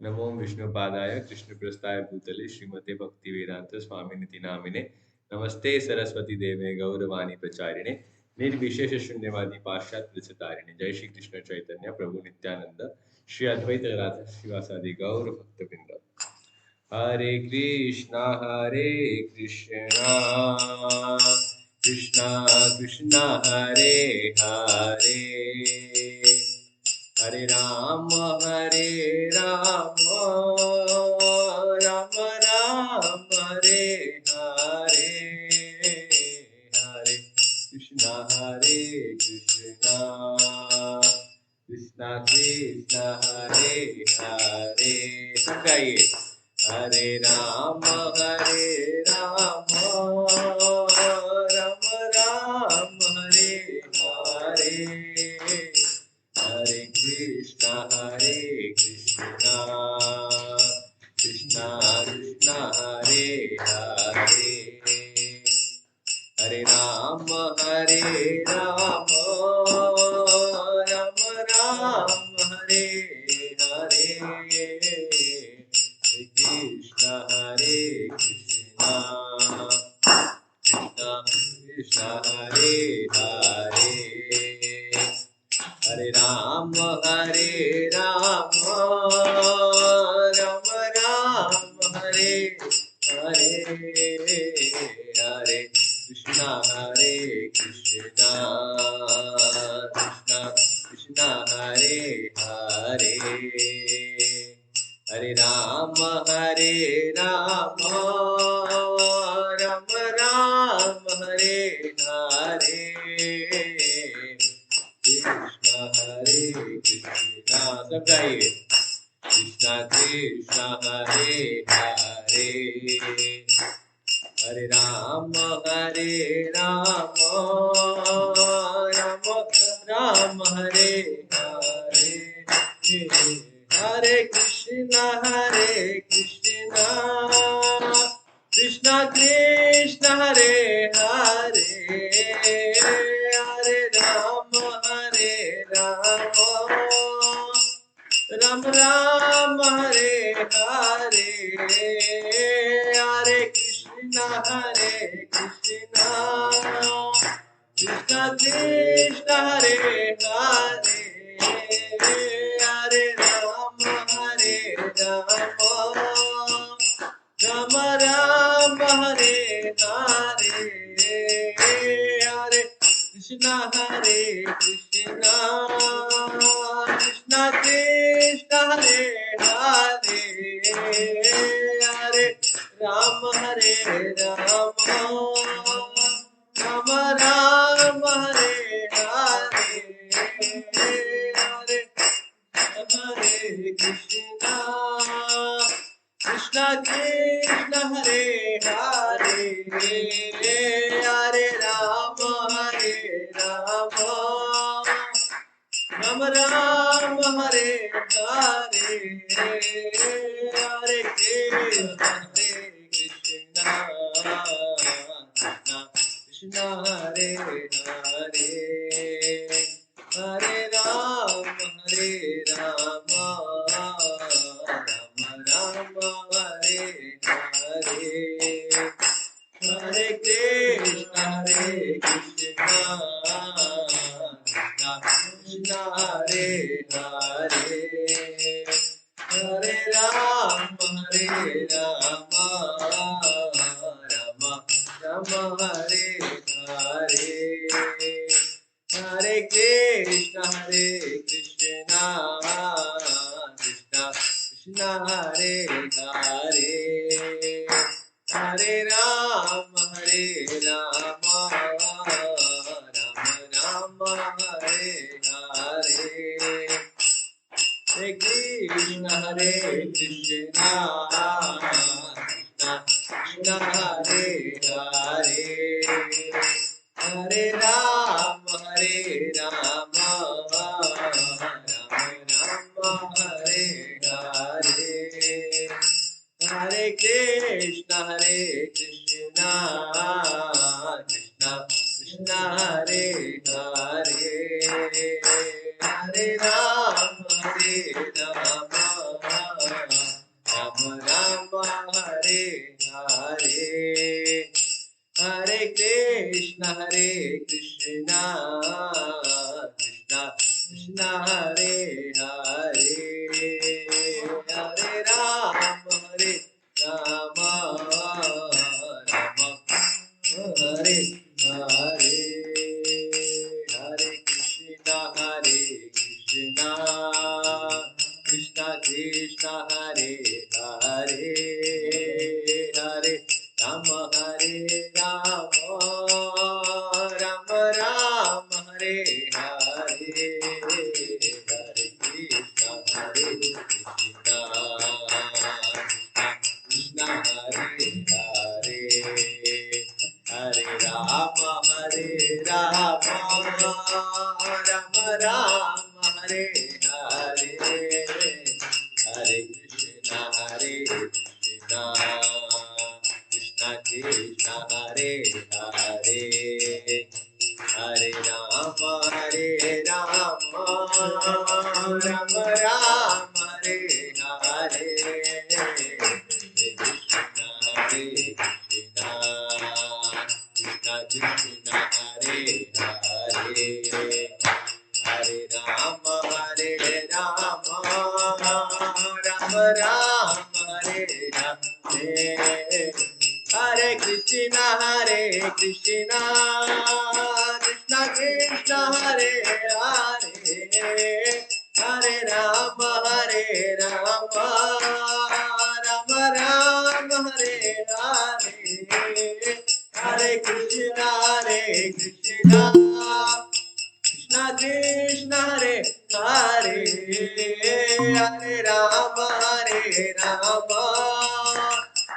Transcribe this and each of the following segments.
नमो विष्णुपादाय कृष्णप्रस्थाय भूतले श्रीमते भक्तिवेदांत स्वामिनिति नामिने नमस्ते सरस्वती देवे गौरवाणी प्रचारिणे निर्विशेष शून्यवादी पाश्चात्य प्रचतारिणे। जय श्री कृष्ण चैतन्य प्रभु नित्यानंद श्री अद्वैत राधा श्रीवासादि गौर भक्तवृंद। हरे कृष्णा कृष्णा कृष्णा हरे हरे, हरे राम राम राम हरे हरे, हरे कृष्णा कृष्णा कृष्णा हरे हरे। सब गाइए। हरे राम राम राम हरे हरे, हरे कृष्णा कृष्णा कृष्णा हरे हरे, हरे राम राम राम हरे हरे, हरे कृष्णा कृष्णा कृष्णा कृष्णा हरे हरे, हरे राम राम राम हरे हरे, हरे कृष्णा कृष्णा कृष्णा हरे हरे, हरे राम राम राम हरे हरे, कृष्णा कृष्णा। सब गाइए। कृष्णा कृष्णा हरे हरे, हरे राम राम राम हरे हरे, हरे कृष्णा कृष्णा कृष्णा हरे हरे, हरे राम राम राम हरे हरे, हरे कृष्णा कृष्णा कृष्णा हरे हरे, हरे राम राम राम हरे हरे, हरे कृष्णा कृष्णा कृष्णा हरे हरे, हरे राम राम राम हरे हरे, हरे हरे कृष्णा कृष्णा हरे हरे, हरे राम राम राम हरे हरे, हरे कृष्णा कृष्णा कृष्णा हरे हरे, हरे राम राम राम हरे हरे, हरे कृष्णा कृष्णा कृष्णा हरे हरे, हरे राम राम राम हरे हरे, हरे कृष्णा कृष्णा कृष्णा हरे हरे, हरे राम राम राम हरे हरे, हरे कृष्णा कृष्णा कृष्णा हरे हरे, हरे राम राम राम हरे हरे, हरे कृष्णा कृष्णा कृष्णा हरे हरे, हरे Ram Ram Krishna Krishna Krishna Hare Hare Hare Rama Rama Hare Hare Hare Krishna Krishna Krishna Hare Hare Hare Rama Hare Rama Rama Rama Hare Hare Hare Krishna Krishna Krishna Hare Hare Hare Rama Rama Rama Hare Hare Hare Krishna Krishna Krishna Hare Hare Hare Rama Rama Rama Hare Hare Krishna Krishna Krishna Hare Hare Hare Rama Rama Rama Hare Hare Hare Krishna Krishna Krishna Hare Hare Hare Rama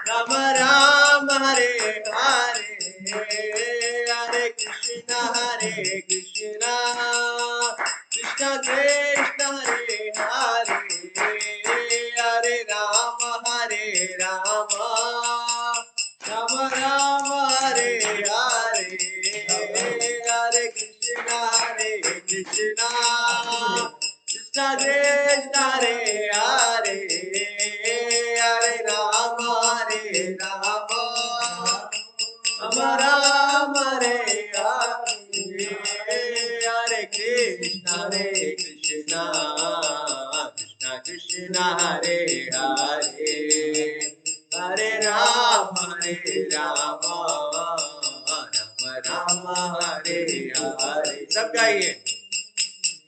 Rama Rama Hare Hare Hare Krishna Krishna Krishna Krishna Hare Hare Hare Rama Rama Rama Rama Hare Hare Hare Krishna Krishna Krishna Krishna Hare Hare Hare Rama Rama Rama Rama Hare Hare Hare Krishna Krishna Krishna Krishna Hare Hare Hare Rama Rama Rama Rama Hare Hare Hare Krishna Krishna Krishna Krishna Hare Hare Hare Rama Rama Rama Hare Hare सब गाइए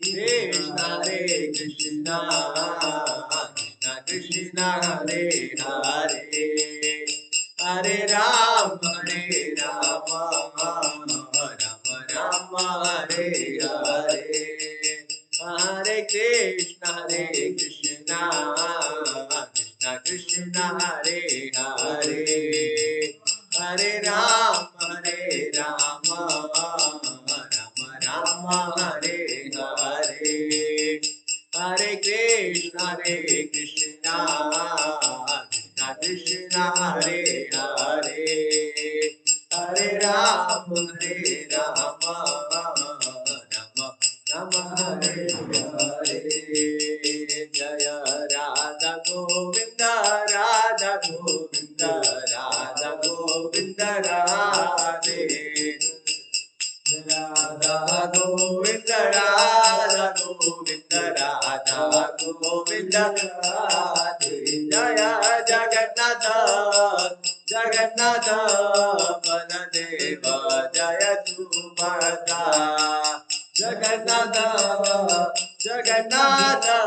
Krishna Krishna Krishna Krishna Hare Hare Hare Rama Rama Rama Hare Hare Hare Krishna Krishna Krishna Krishna Hare Hare Hare Rama Rama Rama Hare Hare Hare Krishna Krishna Krishna Krishna Hare Hare Hare Rama Rama Rama Hare Hare Jaya Radha Govinda Radha Govinda Radha Govinda Radhe Radha Govinda Radha Govinda Radha Govinda Radhe Jaya Jagannatha Jagannatha Baladeva Jaya Subhadra Jagannatha Jagannatha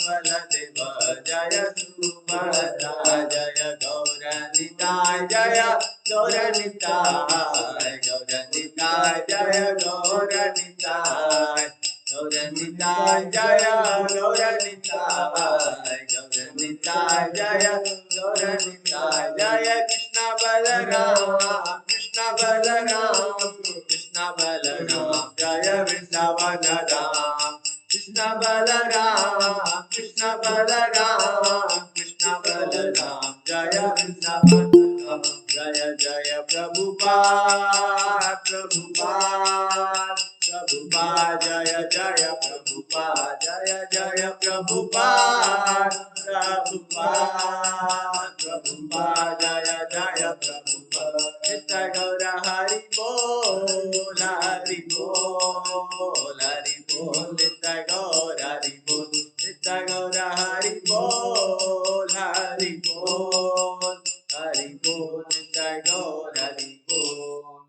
Baladeva Jaya Subhadra Jaya Gauranitai Jaya Gauranitai Gauranitai Jaya Gauranitai Gauranitai Jaya Gauranitai Gauranitai Jaya Gauranitai Jaya Krishna Balaram Krishna Balaram Krishna Balaram Jaya Vrindavana Ram Krishna Balaram Krishna Balaram Krishna Balaram Jaya Vrindavana Jaya Jaya Prabhupada Prabhupada Prabhupada Jaya Jaya Prabhupada Jaya Jaya Prabhupada Prabhupada Prabhupada Jaya Jaya Prabhupada नित्य गौर हरि बोल हरि बोल हरि बोल नित्य गौर हरि बोल नित्य गौर हरि बोल हरि बोल हरि बोल नित्य गौर हरि बोल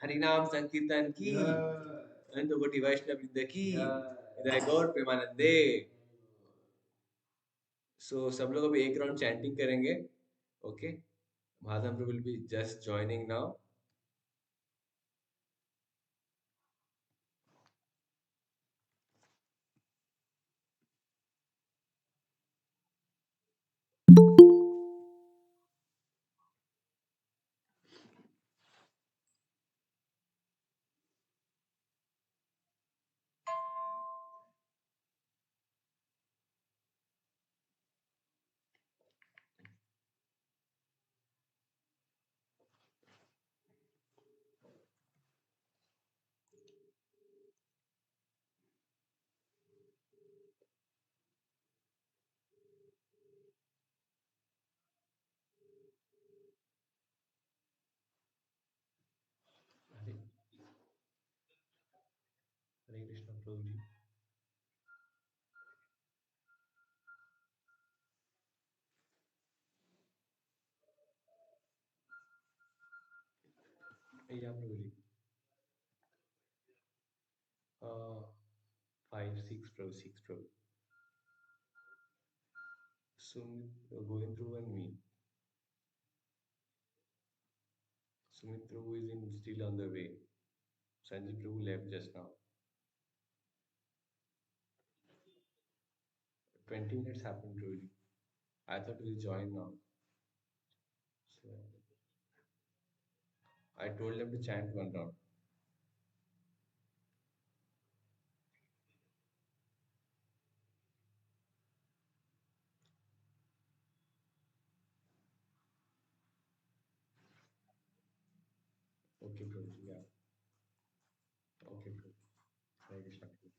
हरि नाम संकीर्तन की अनंत कोटि वैष्णव वृंद की जय गौर प्रेमानंदे। सो सब लोग अभी एक राउंड चैंटिंग करेंगे। Okay, Madhav will be just joining now. Hare Hare Krishna Prabhuji. Yeah, Prabhuji. Uh, 5, 6, Prabhu, 6, Prabhu. Sumit, going through and me. Sumit Prabhu is still on the way. Sanjay Prabhu left just now. 20 minutes happened, Prabhuji. I thought we'll join now. So I told them to chant one round. Okay, Prabhuji. Yeah. Okay, Prabhuji. Hare Krishna Prabhuji.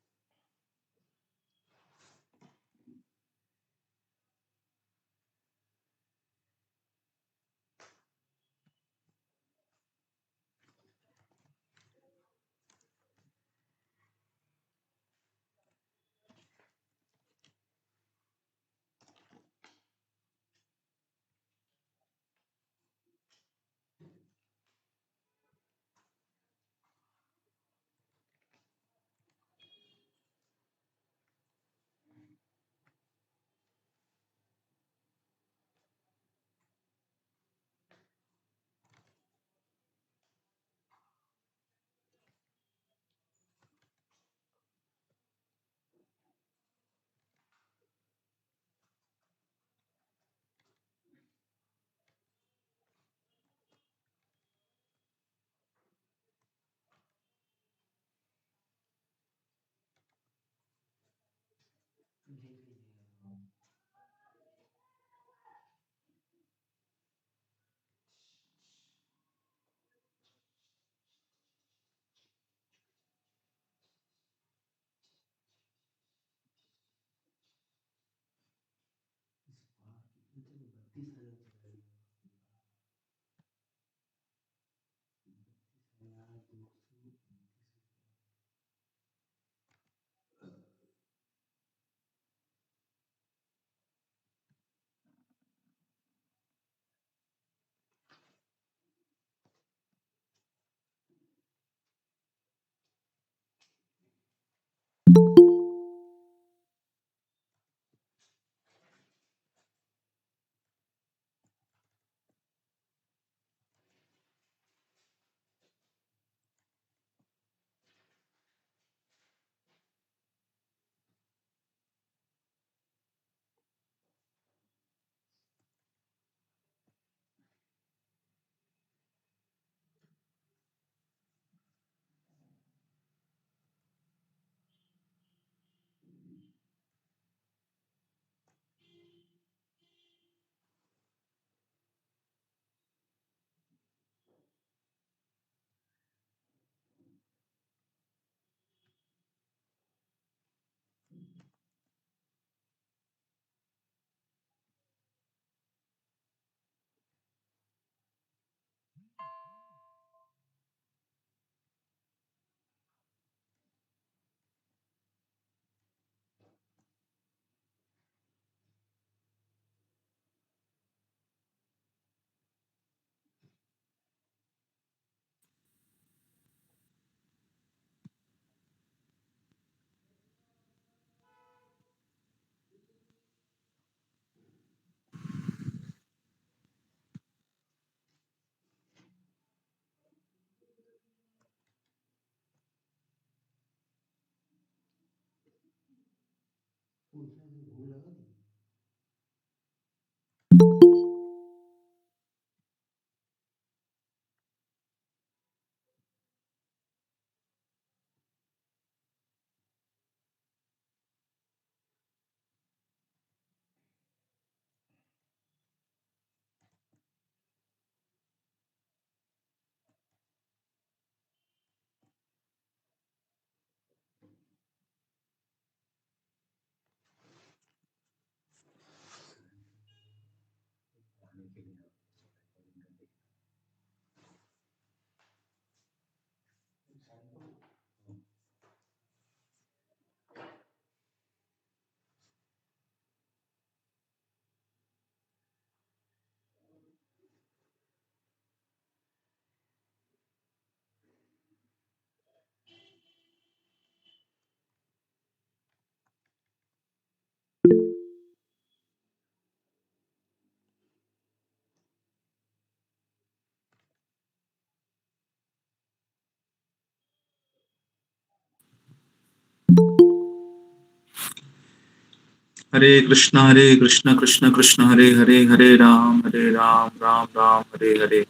हरे कृष्ण कृष्ण कृष्ण हरे हरे, हरे राम राम राम हरे हरे।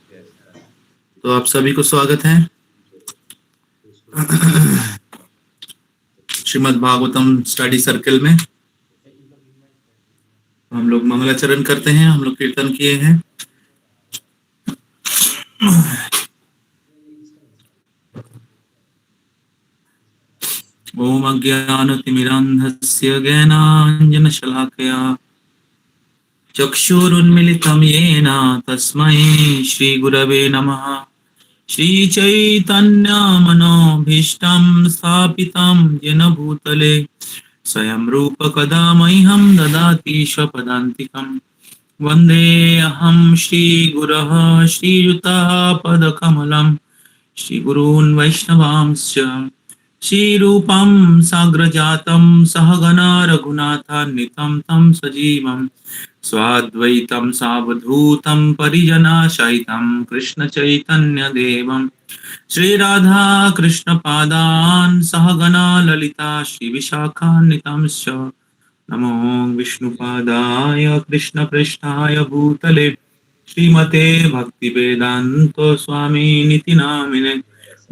तो आप सभी को स्वागत है Shrimad Bhagavatam study circle में। हम लोग मंगलाचरण करते हैं, हम लोग कीर्तन किए हैं। ओम अज्ञानतिमिरान्धस्य ज्ञानाञ्जनशलाकया चक्षुरुन्मिलितं येन तस्मै श्रीगुरवे नमः। श्रीचैतन्यमनोभीष्टं स्थापितं येन भूतले स्वयं रूप कदा मह्यं ददाति स्वपदान्तिकम्। वन्देऽहं श्रीगुरः श्रीयुतः पदकमलं श्रीगुरून् वैष्णवांश्च श्रीरूपं साग्रजातं सहगणा रघुनाथान्वितं तं सजीवं स्वाद्वैतं सावधूतं परिजनासहितं कृष्णचैतन्यदेवं श्रीराधा कृष्णपादान् सहगणा ललिता श्रीविशाखान्वितांश्च नमो विष्णुपादाय कृष्णपृष्ठाय भूतले श्रीमते भक्तिवेदान्त स्वामिनिति नामिने।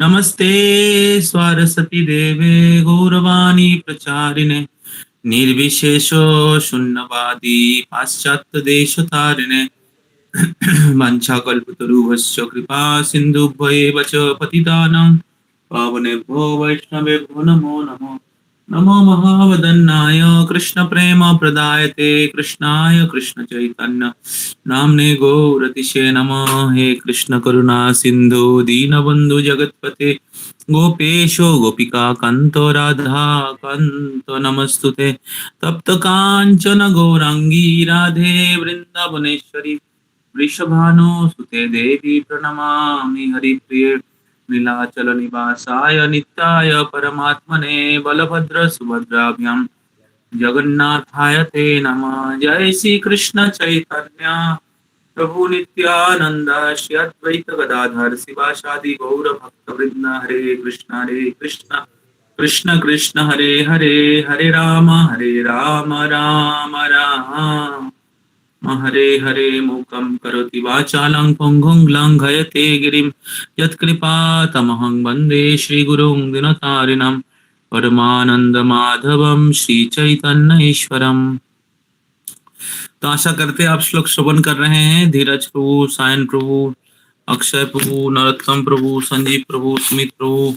नमस्ते सरस्वती देवे गौरवाणी प्रचारिणे निर्विशेष शून्यवादी पाश्चात्य देशतारिणे वंशाकल्पतरुभ्यश्च कृपा सिन्धुभ्येव च पतितानां पावनेभ्यो वैष्णवेभ्यो नमो नमः। नमो महावदन्नाय कृष्णप्रेमप्रदायते कृष्णाय कृष्णचैतन्य नाम्ने गौरतिशे नमः। हे कृष्ण करुणा सिन्धु दीनबन्धु जगत्पते गोपेशो गोपिका कान्तो राधा कान्तो नमस्तुते। तप्त काञ्चन गौरांगी राधे वृन्दावनेश्वरी वृषभानुसुते देवी प्रणमामि हरिप्रिये। नीलाचल निवासाय नित्याय परमात्मने बलभद्र सुभद्राभ्यां जगन्नाथाय ते नमः। जय श्री कृष्ण चैतन्य प्रभु नित्यानंद श्री अद्वैत गदाधर शिवासादि गौर भक्त वृंद। हरे कृष्ण कृष्ण कृष्ण हरे हरे, हरे राम राम राम हरे हरे। मूकं करोति वाचालं पङ्गुं लङ्घयते गिरिं यत्कृपातमहं वन्दे श्रीगुरुं दिनतारिणं परमानन्दमाधवं श्रीचैतन्यईश्वरम्। तो आशा करते हैं आप श्लोक श्रवण कर रहे हैं। धीरज प्रभु, सायन प्रभु, अक्षय प्रभु, नरोत्तम प्रभु, संजीव प्रभु, सुमित प्रभु,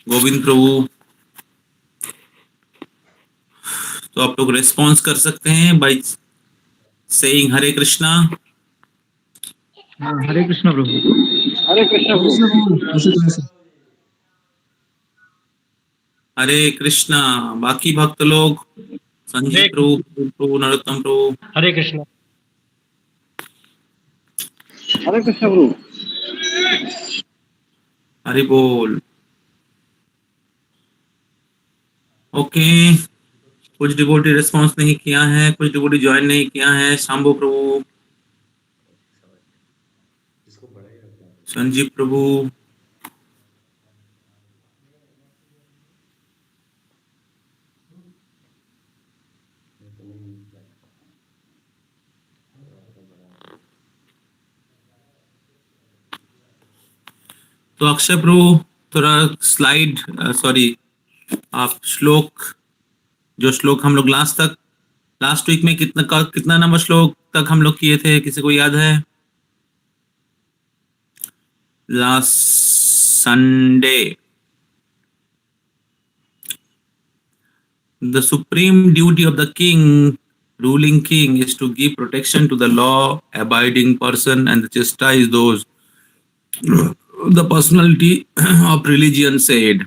गोविंद प्रभु। तो आप लोग रेस्पॉन्स कर सकते हैं बाय सेइंग हरे कृष्णा। हरे कृष्ण प्रभु। हरे कृष्ण प्रभु। हरे कृष्णा। बाकी भक्त लोग संजीव प्रभु, नरोत्तम प्रभु। हरे कृष्ण। हरे कृष्ण प्रभु। हरि बोल। ओके, कुछ डिवोटी रिस्पॉन्स नहीं किया है, कुछ डिवोटी ज्वाइन नहीं किया है। शांभो प्रभु, संजीव प्रभु, तो अक्षय प्रभु थोड़ा स्लाइड सॉरी आप श्लोक, जो श्लोक हम लोग लास्ट वीक में कितना नंबर श्लोक तक हम लोग किए थे, किसी को याद है? Last Sunday the supreme duty of the ruling king is to give protection to the law abiding person and chastise those the personality of religion said.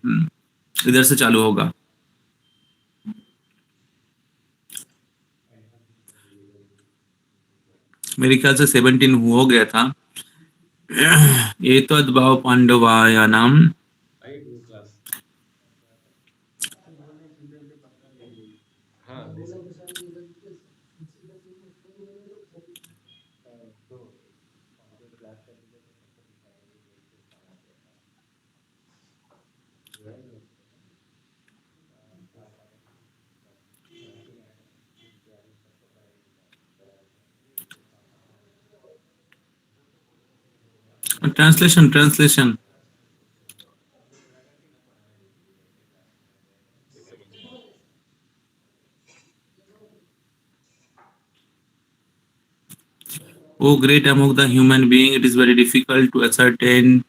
इधर से चालू होगा। मेरे ख्याल से 17 हो गया था। एतद् भाव पांडवाया नाम translation O great among the human being, it is very difficult to ascertain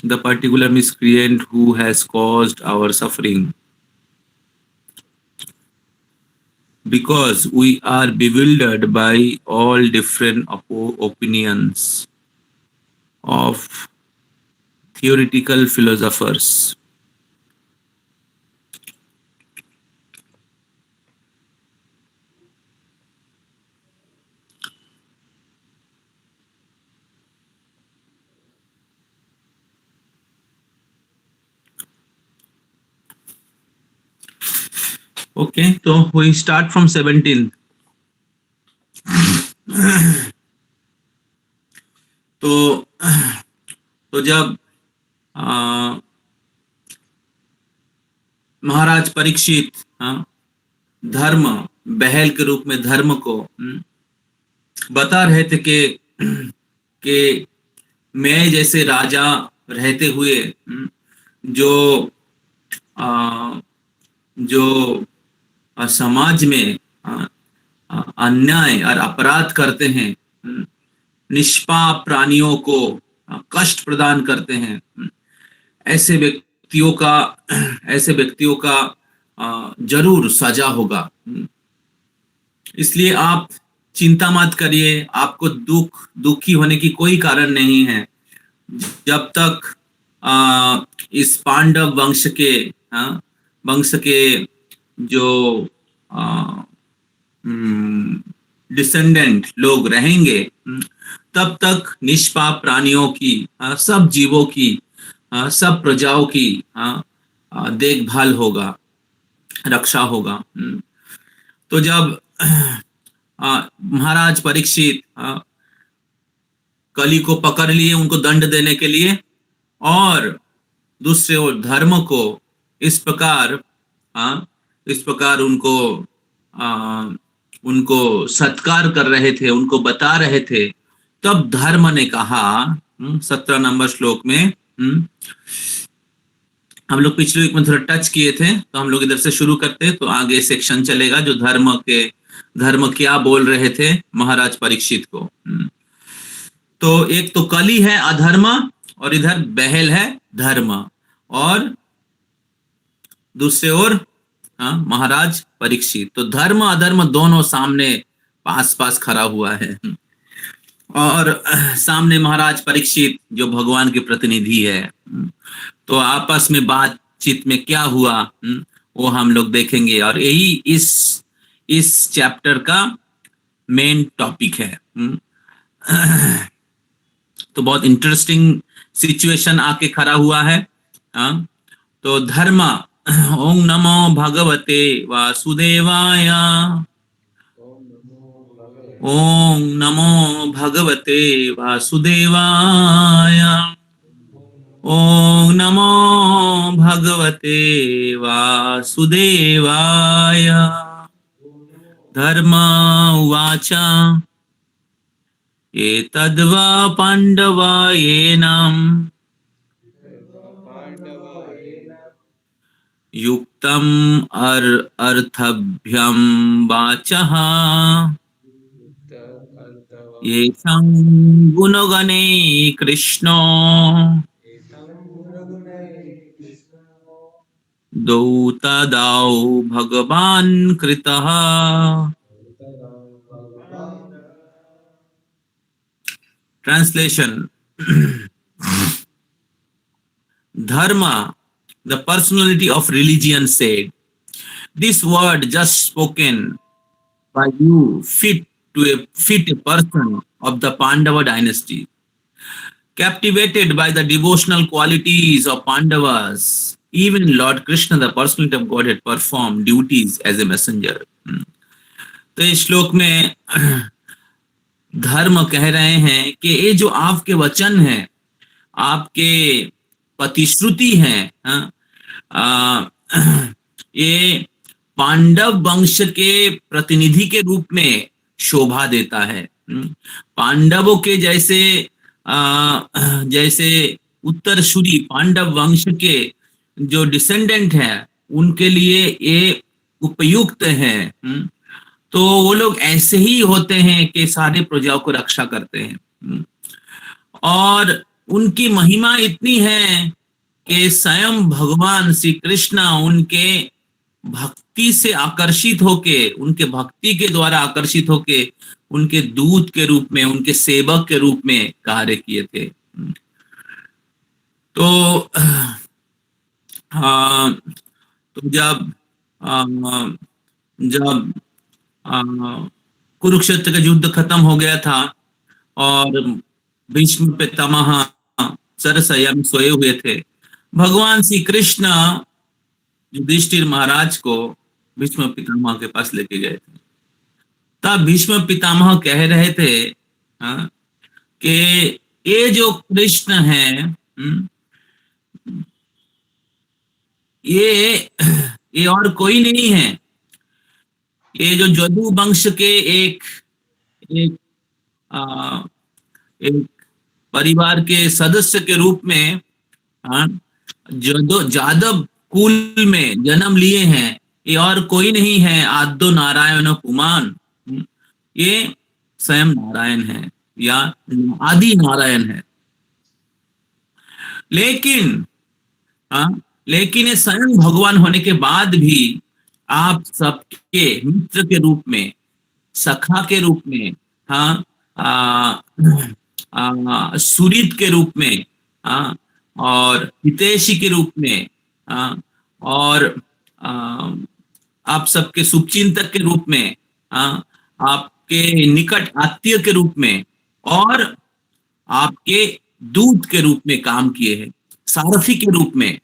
the particular miscreant who has caused our suffering, because we are bewildered by all different opinions of theoretical philosophers. Okay, so we start from 17. तो जब महाराज परीक्षित धर्म बहल के रूप में धर्म को बता रहे थे कि मैं जैसे राजा रहते हुए जो समाज में अन्याय और अपराध करते हैं, निष्पाप प्राणियों को कष्ट प्रदान करते हैं, ऐसे व्यक्तियों का जरूर सजा होगा। इसलिए आप चिंता मत करिए, आपको दुखी होने की कोई कारण नहीं है। जब तक इस पांडव वंश के जो डिसेंडेंट लोग रहेंगे, तब तक निष्पाप प्राणियों की, सब जीवों की, सब प्रजाओं की देखभाल होगा, रक्षा होगा। तो जब महाराज परीक्षित कली को पकड़ लिए उनको दंड देने के लिए, और दूसरे ओर धर्म को इस प्रकार उनको सत्कार कर रहे थे, उनको बता रहे थे, तब धर्म ने कहा 17 नंबर श्लोक में, हम लोग पिछले वीक में थोड़ा टच किए थे, तो हम लोग इधर से शुरू करते तो आगे सेक्शन चलेगा जो धर्म क्या बोल रहे थे महाराज परीक्षित को। तो एक तो कली है अधर्म, और इधर बहल है धर्म, और दूसरे ओर महाराज परीक्षित। तो धर्म अधर्म दोनों सामने पास खड़ा हुआ है, और सामने महाराज परीक्षित जो भगवान के प्रतिनिधि है। तो आपस में बातचीत में क्या हुआ वो हम लोग देखेंगे, और यही इस चैप्टर का मेन टॉपिक है। तो बहुत इंटरेस्टिंग सिचुएशन आके खड़ा हुआ है। तो धर्म, ओम नमो भगवते वासुदेवाय, ओम नमो भगवते वासुदेवाय, ओम नमो भगवते वासुदेवाय। धर्म उवाच एतद्वा पाण्डवायेनां युक्तम अर्थभ्यम वाचः येषां गुणगणे कृष्णो द्वौ तदौ भगवान् कृतः। Translation. Dharma, the personality of religion, said, "This word just spoken by you fit a person of the Pandava dynasty, captivated by the devotional qualities of Pandavas. Even Lord Krishna, the personality of God, had performed duties as a messenger." तो इस श्लोक में धर्म कह रहे हैं कि ये जो आपके वचन हैं, आपके प्रतिश्रुति हैं, ये पांडव वंश के प्रतिनिधि के रूप में शोभा देता है। पांडवों के जैसे उत्तरसूरी पांडव वंश के जो डिसेंडेंट हैं, उनके लिए ये उपयुक्त है। तो वो लोग ऐसे ही होते हैं कि सारे प्रजाओं को रक्षा करते हैं, और उनकी महिमा इतनी है कि स्वयं भगवान श्री कृष्ण उनके भक्ति से आकर्षित होके, उनके भक्ति के द्वारा आकर्षित होके उनके दूत के रूप में, उनके सेवक के रूप में कार्य किए थे। तो जब कुरुक्षेत्र का युद्ध खत्म हो गया था और भीष्म पितामह सरसैया में सोए हुए थे, भगवान श्री कृष्ण युधिष्ठिर महाराज को भीष्म पितामह के पास लेके गए थे। तब भीष्म पितामह कह रहे थे कि ये जो कृष्ण है, ये और कोई नहीं है। ये जो जदु वंश के एक परिवार के सदस्य के रूप में जादव कुल में जन्म लिए हैं, ये और कोई नहीं है आद्यो नारायण पुमान। ये स्वयं नारायण है या आदि नारायण है। लेकिन ये स्वयं भगवान होने के बाद भी आप सबके मित्र के रूप में, सखा के रूप में, सुरीत के रूप में, और हितैषी के रूप में, और आप सबके शुभचिंतक के रूप में, आपके निकट आत्मीय के रूप में, और आपके दूत के रूप में काम किए हैं, सारथी के रूप में।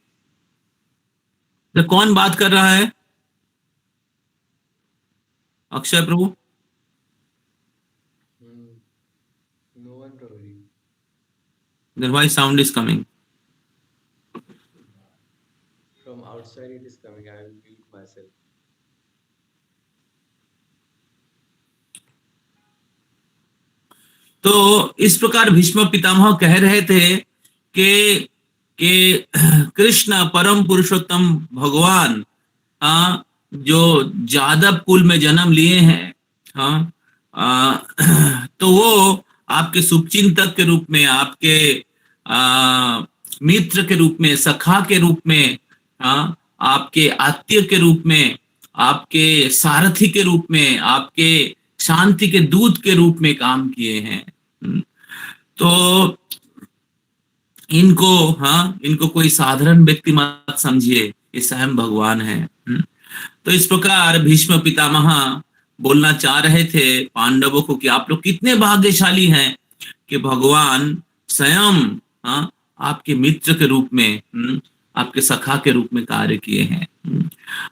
तो कौन बात कर रहा है? अक्षय प्रभु? No one probably. Then why sound is coming? From outside it is coming. I will mute myself. तो इस प्रकार भीष्म पितामह कह रहे थे कि कृष्ण परम पुरुषोत्तम भगवान जो जादव कुल में जन्म लिए हैं, तो वो आपके शुभचिंतक के रूप में, आपके मित्र के रूप में, सखा के रूप में, आपके आत्मीय के रूप में, आपके सारथी के रूप में, आपके शांति के दूत के रूप में काम किए हैं। तो इनको कोई साधारण व्यक्ति मत समझिए, ये स्वयं भगवान है। तो इस प्रकार भीष्म पितामह बोलना चाह रहे थे पांडवों को कि आप लोग कितने भाग्यशाली हैं कि भगवान स्वयं आपके मित्र के रूप में, आपके सखा के रूप में कार्य किए हैं।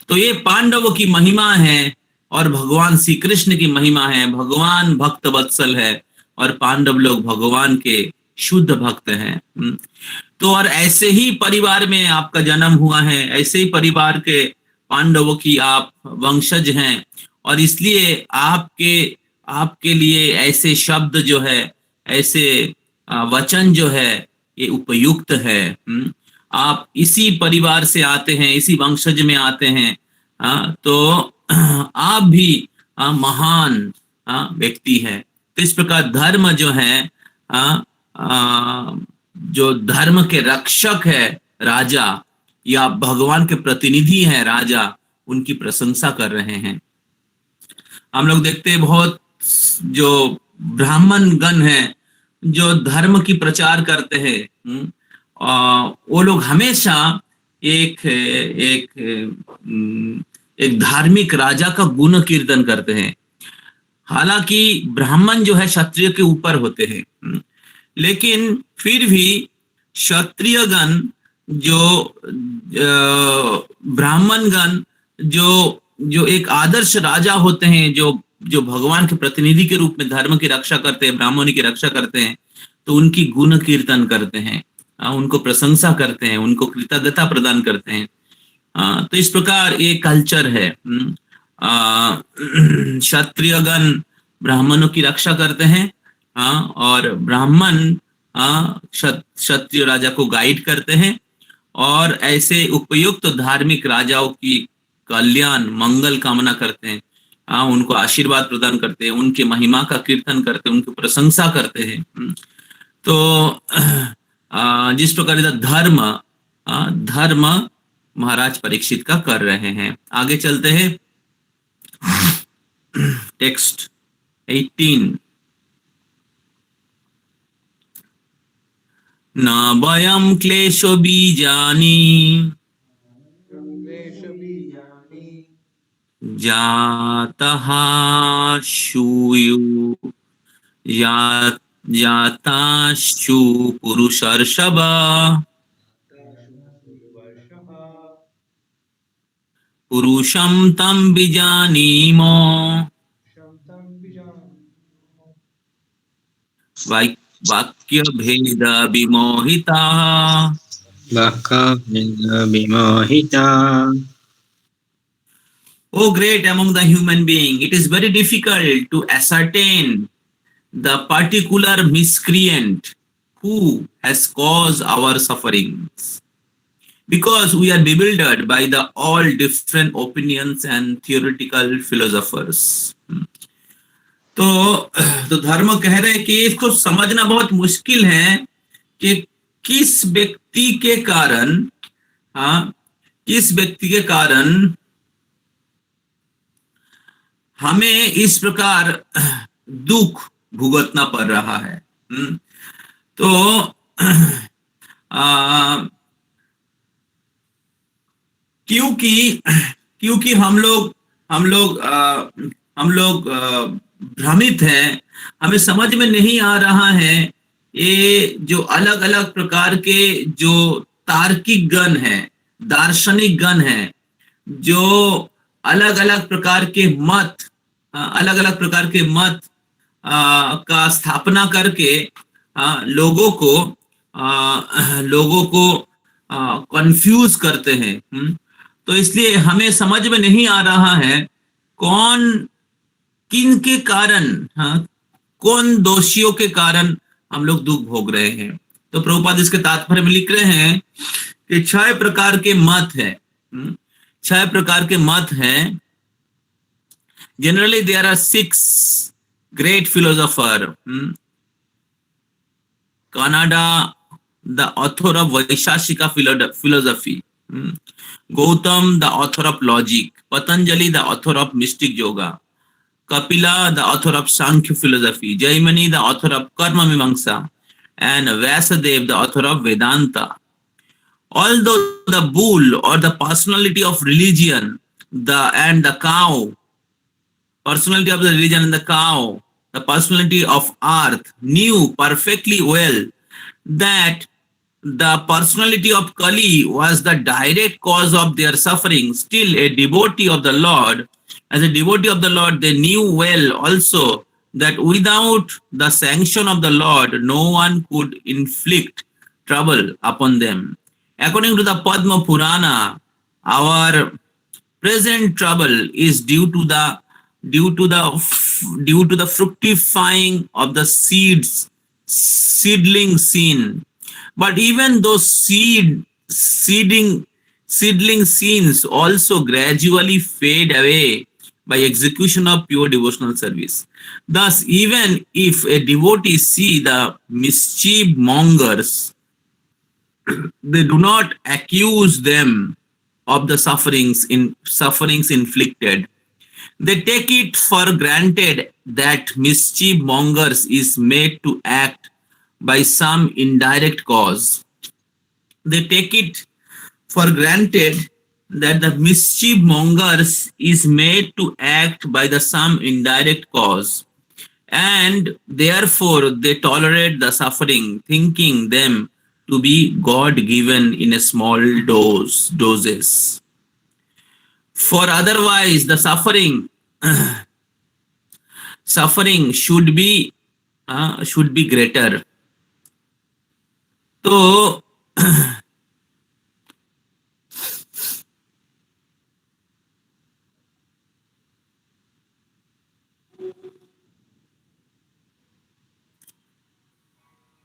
तो ये पांडवों की महिमा है और भगवान श्री कृष्ण की महिमा है। भगवान भक्त वत्सल है और पांडव लोग भगवान के शुद्ध भक्त हैं। तो और ऐसे ही परिवार में आपका जन्म हुआ है, ऐसे ही परिवार के पांडवों की आप वंशज हैं, और इसलिए आपके लिए ऐसे शब्द जो है, ऐसे वचन जो है, ये उपयुक्त है। आप इसी परिवार से आते हैं, इसी वंशज में आते हैं, तो आप भी महान व्यक्ति है। तो इस प्रकार धर्म जो है, जो धर्म के रक्षक है राजा या भगवान के प्रतिनिधि हैं राजा, उनकी प्रशंसा कर रहे हैं। हम लोग देखते हैं बहुत जो ब्राह्मण गण हैं जो धर्म की प्रचार करते हैं, वो लोग हमेशा एक एक एक धार्मिक राजा का गुण कीर्तन करते हैं। हालांकि ब्राह्मण जो है क्षत्रिय के ऊपर होते हैं, लेकिन फिर भी क्षत्रिय गण जो ब्राह्मण गण जो एक आदर्श राजा होते हैं, जो भगवान के प्रतिनिधि के रूप में धर्म की रक्षा करते हैं, ब्राह्मणी की रक्षा करते हैं, तो उनकी गुण कीर्तन करते हैं, उनको प्रशंसा करते हैं, उनको कृतज्ञता प्रदान करते हैं। तो इस प्रकार ये कल्चर है। क्षत्रियगण ब्राह्मणों की रक्षा करते हैं, और ब्राह्मण क्षत्रिय राजा को गाइड करते हैं, और ऐसे उपयुक्त धार्मिक राजाओं की कल्याण मंगल कामना करते हैं, उनको आशीर्वाद प्रदान करते हैं, उनके महिमा का कीर्तन करते हैं, उनकी प्रशंसा करते हैं। तो जिस प्रकार धर्म महाराज परीक्षित का कर रहे हैं। आगे चलते हैं, टेक्स्ट 18। न वयं क्लेशो बीजानि जातः शूयु जाताश्चु पुरुषर्षभ पुरुषं तं बीजानीमो वाक्य भेद विमोहिता O great among the human being, it is very difficult to ascertain the particular miscreant who has caused our sufferings, because we are bewildered by the all different opinions and theoretical philosophers. तो धर्म कह रहे हैं कि इसको समझना बहुत मुश्किल है कि किस व्यक्ति के कारण हमें इस प्रकार दुख भुगतना पड़ रहा है। तो क्योंकि हम लोग भ्रमित हैं, हमें समझ में नहीं आ रहा है ये जो अलग अलग प्रकार के जो तार्किक गण हैं, दार्शनिक गण हैं, जो अलग अलग प्रकार के मत का स्थापना करके लोगों को कंफ्यूज करते हैं। तो इसलिए हमें समझ में नहीं आ रहा है किन के कारण, कौन दोषियों के कारण हम लोग दुख भोग रहे हैं। तो प्रभुपाद इसके तात्पर्य में लिख रहे हैं कि 6 प्रकार के मत है, 6 प्रकार के मत हैं। Generally there are 6 great philosopher. Kanada, the author of Vaishashika philosophy. Gautam, the author of logic. Patanjali, the author of mystic yoga. Kapila, the author of Sankhya philosophy. Jaimani, the author of Karma Mimamsa. And Vyasadeva, the author of Vedanta. Although the bull or the personality of religion, the personality of earth knew perfectly well that the personality of Kali was the direct cause of their suffering. Still, as a devotee of the Lord, they knew well also that without the sanction of the Lord, no one could inflict trouble upon them. According to the Padma Purana, our present trouble is due to the fructifying of the seedling sin. But even those seedling scenes also gradually fade away by execution of pure devotional service. Thus, even if a devotee see the mischief mongers, they do not accuse them of the sufferings inflicted. They take it for granted that mischief mongers is made to act by some indirect cause. They take it for granted that the mischief mongers is made to act by the some indirect cause, and therefore they tolerate the suffering, thinking them to be God given in a small doses. For otherwise the suffering should be greater. तो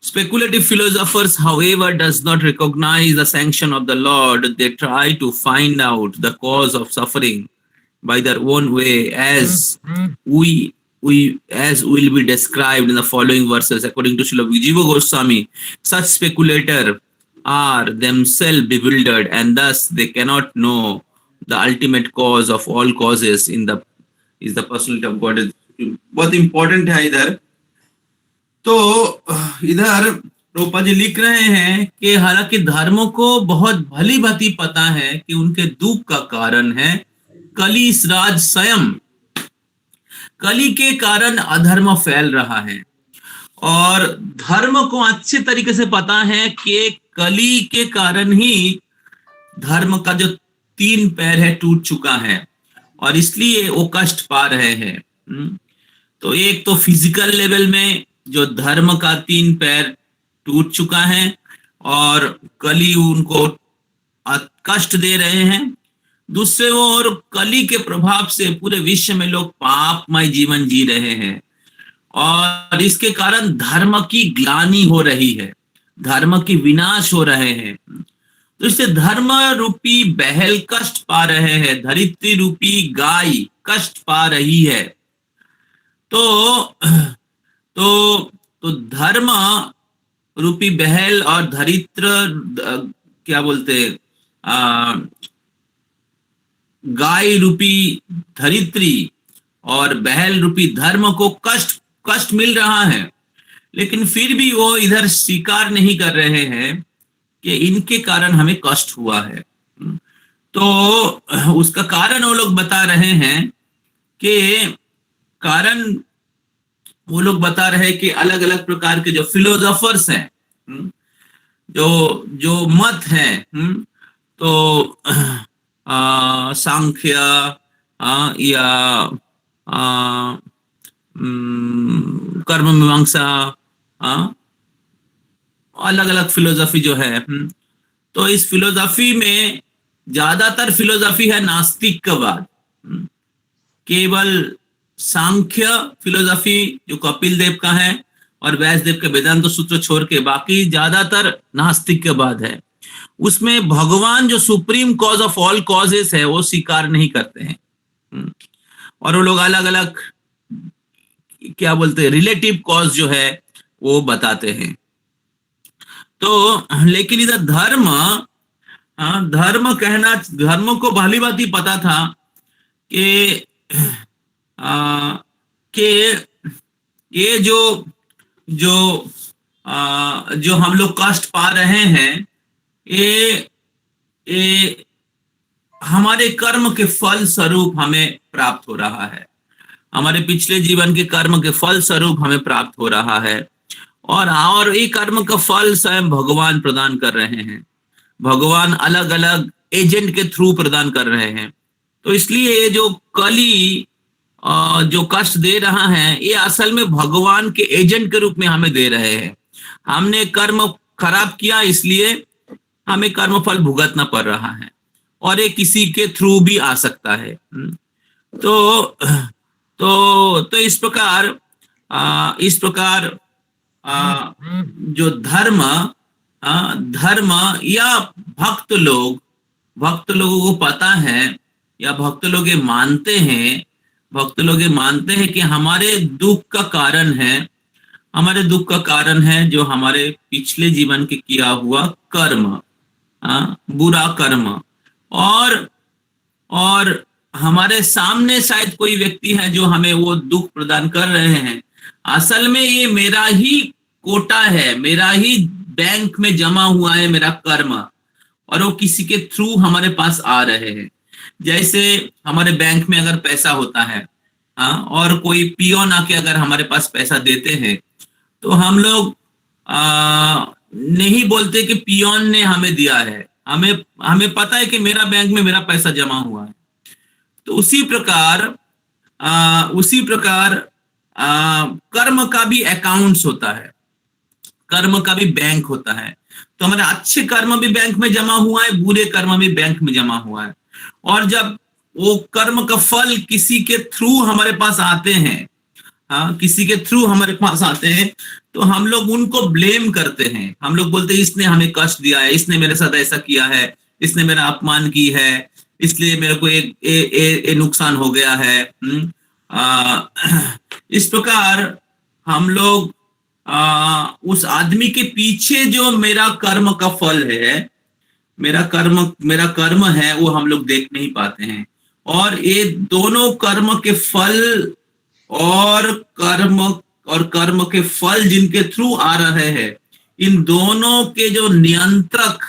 speculative philosophers, however, does not recognize the sanction of the Lord. They try to find out the cause of suffering by their own way, as will be described in the following verses. According to Srila Vijiva Goswami, such speculators are themselves bewildered, and thus they cannot know the ultimate cause of all causes is the personality of God. बहुत important है इधर. तो इधर रूपा जी लिख रहे हैं कि हालांकि धर्मों को बहुत भली भांति पता है कि उनके दुख का कारण है कलिस राज स्वयं. कली के कारण अधर्म फैल रहा है, और धर्म को अच्छे तरीके से पता है कि कली के कारण ही धर्म का जो 3 पैर है टूट चुका है, और इसलिए वो कष्ट पा रहे हैं. तो एक तो फिजिकल लेवल में जो धर्म का 3 पैर टूट चुका है और कली उनको कष्ट दे रहे हैं. दूसरे ओर कली के प्रभाव से पूरे विश्व में लोग पापमय जीवन जी रहे हैं, और इसके कारण धर्म की ग्लानि हो रही है, धर्म की विनाश हो रहे हैं. तो इससे धर्म रूपी बहल कष्ट पा रहे हैं, धरित्री रूपी गाय कष्ट पा रही है. तो धर्म रूपी बहल और धरित्र क्या बोलते गाय रूपी धरित्री और बहल रूपी धर्म को कष्ट मिल रहा है, लेकिन फिर भी वो इधर स्वीकार नहीं कर रहे हैं कि इनके कारण हमें कष्ट हुआ है. तो उसका कारण वो लोग बता रहे हैं कि कारण वो लोग बता रहे हैं कि अलग अलग प्रकार के जो फिलोसोफर्स हैं, जो मत है, तो सांख्य या कर्म मीमांसा, अलग अलग फिलोसफी जो है. तो इस फिलोसफी में ज्यादातर फिलोसफी है नास्तिकवाद. केवल सांख्य फिलोसफी जो कपिल देव का है और व्यास देव के वेदांत सूत्र छोड़ के बाकी ज्यादातर नास्तिकवाद है. उसमें भगवान जो supreme cause of all causes है वो स्वीकार नहीं करते हैं, और वो लोग अलग अलग क्या बोलते हैं रिलेटिव कॉज जो है वो बताते हैं. तो लेकिन इधर धर्म को भली भांति पता था कि ये जो हम लोग कष्ट पा रहे हैं, ये हमारे कर्म के फल स्वरूप हमें प्राप्त हो रहा है, हमारे पिछले जीवन के कर्म के फल स्वरूप हमें प्राप्त हो रहा है, और ये कर्म का फल स्वयं भगवान प्रदान कर रहे हैं. भगवान अलग अलग एजेंट के थ्रू प्रदान कर रहे हैं. तो इसलिए ये जो कली जो कष्ट दे रहा है, ये असल में भगवान के एजेंट के रूप में हमें दे रहे हैं. हमने कर्म खराब किया, इसलिए हमें कर्म फल भुगतना पड़ रहा है, और ये किसी के थ्रू भी आ सकता है. तो इस प्रकार जो धर्म धर्म या भक्त लोगों को पता है, या भक्त लोग ये मानते हैं कि हमारे दुख का कारण है जो हमारे पिछले जीवन के किया हुआ कर्म, बुरा कर्म। और हमारे सामने शायद कोई व्यक्ति है जो हमें वो दुख प्रदान कर रहे हैं, असल में ये मेरा ही कोटा है, मेरा ही बैंक में जमा हुआ है मेरा कर्म, और वो किसी के थ्रू हमारे पास आ रहे हैं। जैसे हमारे बैंक में अगर पैसा होता है, और कोई पियोन आके अगर हमारे पास पैसा देते हैं, तो हम लोग नहीं बोलते कि पियोन ने हमें दिया है, हमें पता है कि मेरा बैंक में मेरा पैसा जमा हुआ है। तो उसी प्रकार कर्म का भी अकाउंट्स होता है, कर्म का भी बैंक होता है। तो हमारे अच्छे कर्म भी बैंक में जमा हुआ है, बुरे कर्म भी बैंक में जमा हुआ है। और जब वो कर्म का फल किसी के थ्रू हमारे पास आते हैं, तो हम लोग उनको ब्लेम करते हैं। हम लोग बोलते हैं इसने हमें कष्ट दिया है, इसने मेरे साथ ऐसा किया है, इसने मेरा अपमान की है, इसलिए मेरे को एक नुकसान हो गया है। इस प्रकार हम लोग उस आदमी के पीछे जो मेरा कर्म का फल है, मेरा कर्म है, वो हम लोग देख नहीं पाते हैं। और ये दोनों कर्म के फल और कर्म के फल जिनके थ्रू आ रहे हैं, इन दोनों के जो नियंत्रक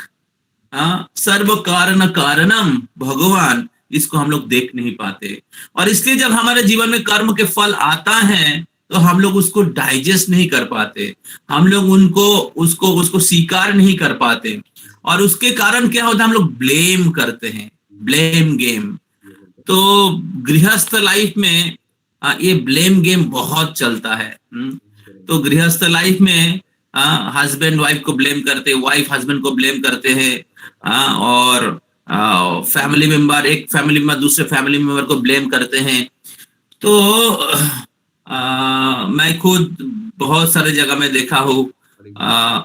सर्व कारणम भगवान, इसको हम लोग देख नहीं पाते। और इसलिए जब हमारे जीवन में कर्म के फल आता है, तो हम लोग उसको डाइजेस्ट नहीं कर पाते, हम लोग उसको स्वीकार नहीं कर पाते। और उसके कारण क्या होता है, हम लोग ब्लेम करते हैं, ब्लेम गेम। तो गृहस्थ लाइफ में ये ब्लेम गेम बहुत चलता है। तो गृहस्थ लाइफ में हस्बैंड वाइफ को ब्लेम करते, वाइफ हस्बैंड को ब्लेम करते हैं, और फैमिली मेंबर दूसरे फैमिली मेंबर को ब्लेम करते हैं। तो मैं खुद बहुत सारे जगह में देखा हूँ,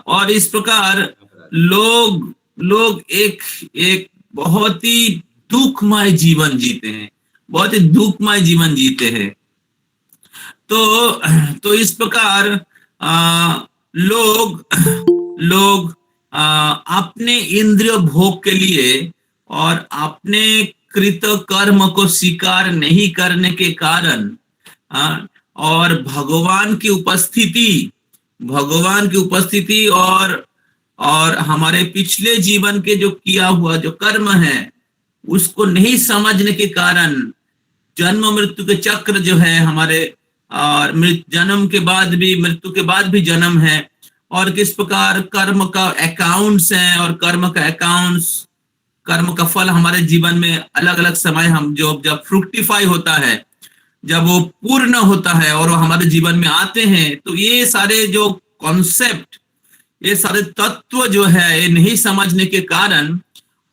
और इस प्रकार लोग एक बहुत ही दुखमय जीवन जीते हैं, बहुत ही दुखमय जीवन जीते हैं। तो इस प्रकार लोग अपने इंद्रिय भोग के लिए और अपने कृत कर्म को स्वीकार नहीं करने के कारण, और भगवान की उपस्थिति और हमारे पिछले जीवन के जो किया हुआ जो कर्म है, उसको नहीं समझने के कारण जन्म मृत्यु के चक्र जो है हमारे, और जन्म के बाद भी, मृत्यु के बाद भी जन्म है, और किस प्रकार कर्म का अकाउंट्स हैं, और कर्म का फल हमारे जीवन में अलग अलग समय हम जब फ्रुक्टिफाई होता है, जब वो पूर्ण होता है और वो हमारे जीवन में आते हैं, तो ये सारे जो कॉन्सेप्ट, ये सारे तत्व जो है, ये नहीं समझने के कारण,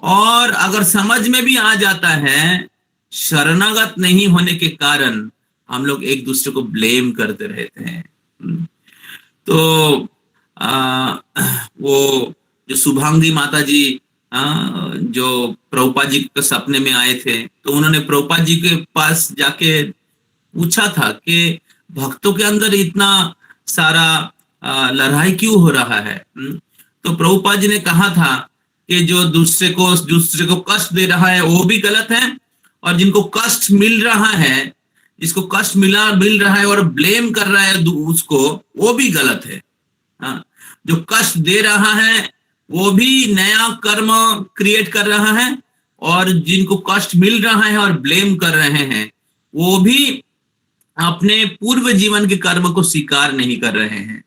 और अगर समझ में भी आ जाता है, शरणागत नहीं होने के कारण हम लोग एक दूसरे को ब्लेम करते रहते हैं। तो वो जो शुभांगी माता जी जो प्रभुपाद जी के सपने में आए थे, तो उन्होंने प्रभुपाद जी के पास जाके पूछा था कि भक्तों के अंदर इतना सारा लड़ाई क्यों हो रहा है। तो प्रभुपाद जी ने कहा था कि जो दूसरे को कष्ट दे रहा है वो भी गलत है, और जिनको कष्ट मिल रहा है, जिसको कष्ट मिल रहा है और ब्लेम कर रहा है उसको, वो भी गलत है। जो कष्ट दे रहा है वो भी नया कर्म क्रिएट कर रहा है, और जिनको कष्ट मिल रहा है और ब्लेम कर रहे हैं, वो भी अपने पूर्व जीवन के कर्म को स्वीकार नहीं कर रहे हैं।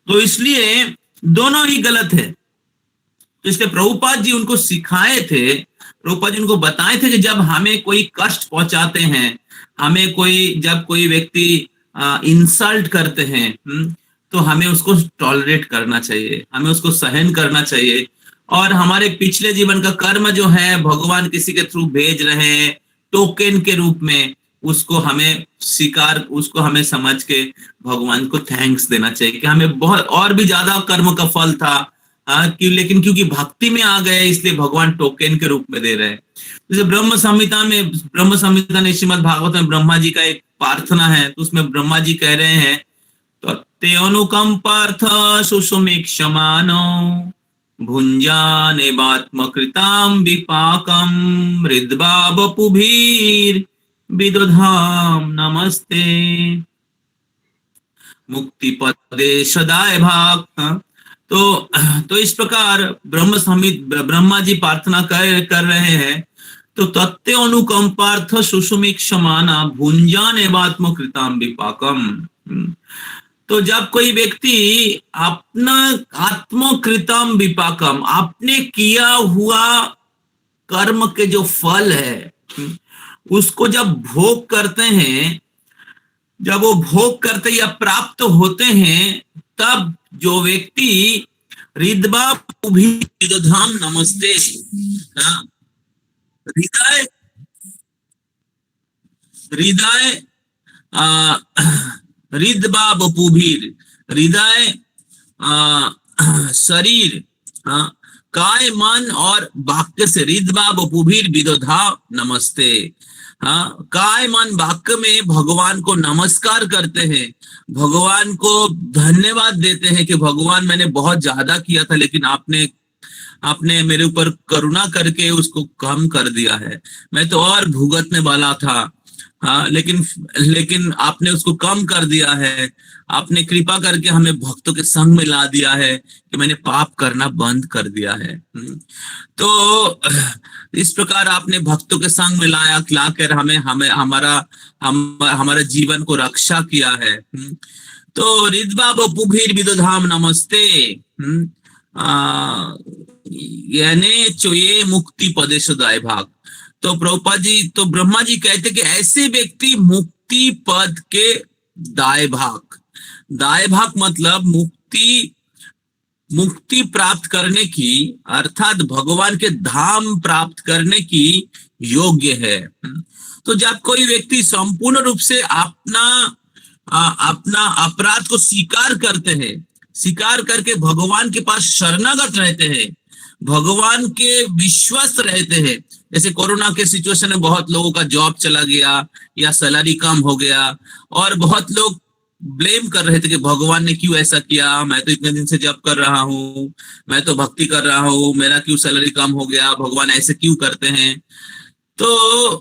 तो इसलिए दोनों ही गलत है। तो इसलिए प्रभुपाद जी उनको सिखाए थे, प्रभुपाद जी उनको बताए थे कि जब हमें कोई कष्ट पहुंचाते हैं, जब कोई व्यक्ति इंसल्ट करते हैं, तो हमें उसको टॉलरेट करना चाहिए, हमें उसको सहन करना चाहिए। और हमारे पिछले जीवन का कर्म जो है भगवान किसी के थ्रू भेज रहे हैं टोकन के रूप में, उसको हमें समझ के भगवान को थैंक्स देना चाहिए कि हमें बहुत और भी ज्यादा कर्म का फल था, लेकिन क्योंकि भक्ति में आ गए इसलिए भगवान टोकन के रूप में दे रहे हैं। जैसे ब्रह्म संहिता में श्रीमद् भागवत में ब्रह्मा जी का एक प्रार्थना है, तो उसमें ब्रह्मा जी कह रहे हैं ते अनुकंपार्थ सुषुमीक्षमानो भुंजाने बात्मकृताम विपाकम हृद्वा वपुभीर विदधाम नमस्ते मुक्ति पदे सदाए भाग। तो इस प्रकार ब्रह्मा जी प्रार्थना कर रहे हैं। तो तत्ते अनुकंपार्थ सुषुमीक्षमाना भुंजान एवात्मकृताम विपाकम। तो जब कोई व्यक्ति अपना आत्मकृतम विपाकम, आपने किया हुआ कर्म के जो फल है उसको जब भोग करते हैं, जब वो भोग करते या प्राप्त होते हैं, तब जो व्यक्ति हृदवा धाम नमस्ते, हृदय हृदवा बपुभीर, हृदय शरीर काय मन और वाक्य से हृदवा बपुभीर विदधा नमस्ते। काय मन वाक्य में भगवान को नमस्कार करते हैं, भगवान को धन्यवाद देते हैं कि भगवान मैंने बहुत ज्यादा किया था लेकिन आपने मेरे ऊपर करुणा करके उसको कम कर दिया है। मैं तो और भुगतने वाला था, लेकिन आपने उसको कम कर दिया है। आपने कृपा करके हमें भक्तों के संग में ला दिया है कि मैंने पाप करना बंद कर दिया है। तो इस प्रकार आपने भक्तों के संग में लाकर हमें हमारा जीवन को रक्षा किया है। तो हृदवा बपुभीर विदधाम नमस्ते, यानी चोये मुक्ति पदेश दाय भाग। तो प्रभुपाद जी, तो ब्रह्मा जी कहते कि ऐसे व्यक्ति मुक्ति पद के दाय भाग मतलब मुक्ति प्राप्त करने की, अर्थात भगवान के धाम प्राप्त करने की योग्य है। तो जब कोई व्यक्ति संपूर्ण रूप से अपना अपराध को स्वीकार करते हैं, स्वीकार करके भगवान के पास शरणागत रहते हैं, भगवान के विश्वास रहते हैं। जैसे कोरोना के सिचुएशन में बहुत लोगों का जॉब चला गया या सैलरी कम हो गया और बहुत लोग ब्लेम कर रहे थे कि भगवान ने क्यों ऐसा किया, मैं तो इतने दिन से जॉब कर रहा हूँ, मैं तो भक्ति कर रहा हूँ, मेरा क्यों सैलरी कम हो गया, भगवान ऐसे क्यों करते हैं। तो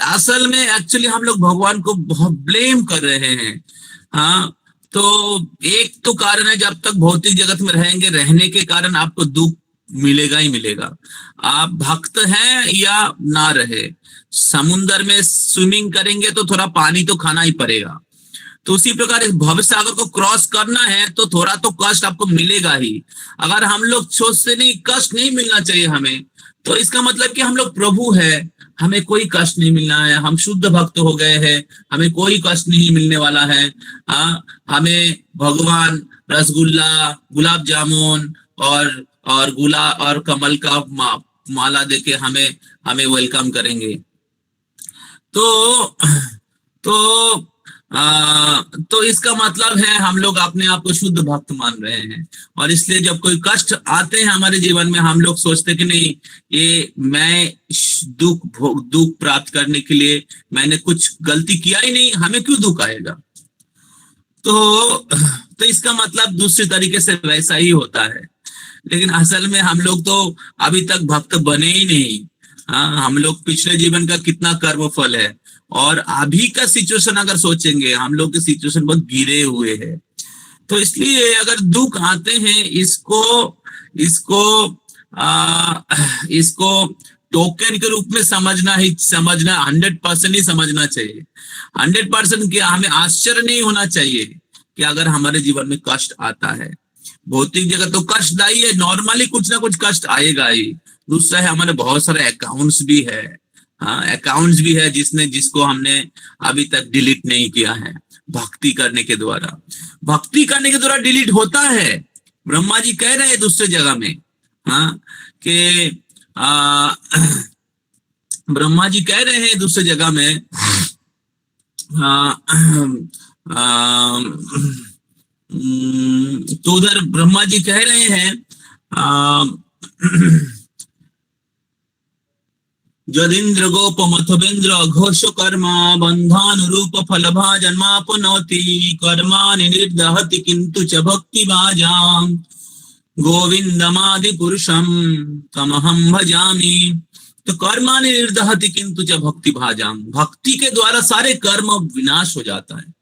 असल में एक्चुअली हम लोग भगवान को बहुत ब्लेम कर रहे हैं। तो एक तो कारण है, जब तक भौतिक जगत में रहेंगे, रहने के कारण आपको दुख मिलेगा ही मिलेगा। आप भक्त हैं या ना रहे, समुद्र में स्विमिंग करेंगे तो थोड़ा पानी तो खाना ही पड़ेगा। तो उसी प्रकार इस भव सागर को क्रॉस करना है तो थोड़ा तो कष्ट आपको मिलेगा ही। अगर हम लोग सोचते नहीं कष्ट नहीं मिलना चाहिए हमें, तो इसका मतलब कि हम लोग प्रभु है, हमें कोई कष्ट नहीं मिलना है, हम शुद्ध भक्त हो गए हैं, हमें कोई कष्ट नहीं मिलने वाला है। हमें भगवान रसगुल्ला, गुलाब जामुन और कमल का माला देके हमें वेलकम करेंगे। तो इसका मतलब है हम लोग अपने आप को शुद्ध भक्त मान रहे हैं। और इसलिए जब कोई कष्ट आते हैं हमारे जीवन में, हम लोग सोचते कि नहीं, ये मैं दुख प्राप्त करने के लिए मैंने कुछ गलती किया ही नहीं, हमें क्यों दुख आएगा। तो इसका मतलब दूसरी तरीके से वैसा ही होता है। लेकिन असल में हम लोग तो अभी तक भक्त बने ही नहीं। हम लोग पिछले जीवन का कितना कर्म फल है, और अभी का सिचुएशन अगर सोचेंगे, हम लोग के सिचुएशन बहुत गिरे हुए हैं। तो इसलिए अगर दुख आते हैं, इसको टोकन के रूप में समझना 100% ही समझना चाहिए। 100% क्या, हमें आश्चर्य नहीं होना चाहिए कि अगर हमारे जीवन में कष्ट आता है। भौतिक जगत तो कष्टदायी है, नॉर्मली कुछ ना कुछ कष्ट आएगा ही। दूसरा है, हमारे बहुत सारे अकाउंट्स भी है, अकाउंट्स भी है जिसको हमने अभी तक डिलीट नहीं किया है। भक्ति करने के द्वारा डिलीट होता है। ब्रह्मा जी कह रहे हैं दूसरे जगह में, कि ब्रह्मा जी कह रहे हैं दूसरे जगह में, तो उधर ब्रह्मा जी कह रहे हैं जदिंद्र गोपमथवेंद्र घोष कर्मा बंधान रूप फलभा जन्मापनोति कर्माणि निर्दहति किंतु च भक्ति भाजाम गोविंदमादि पुरुषम तमहम भजामि। तो कर्माणि निर्दहति किंतु च भक्ति भाजाम, भक्ति के द्वारा सारे कर्म विनाश हो जाता है।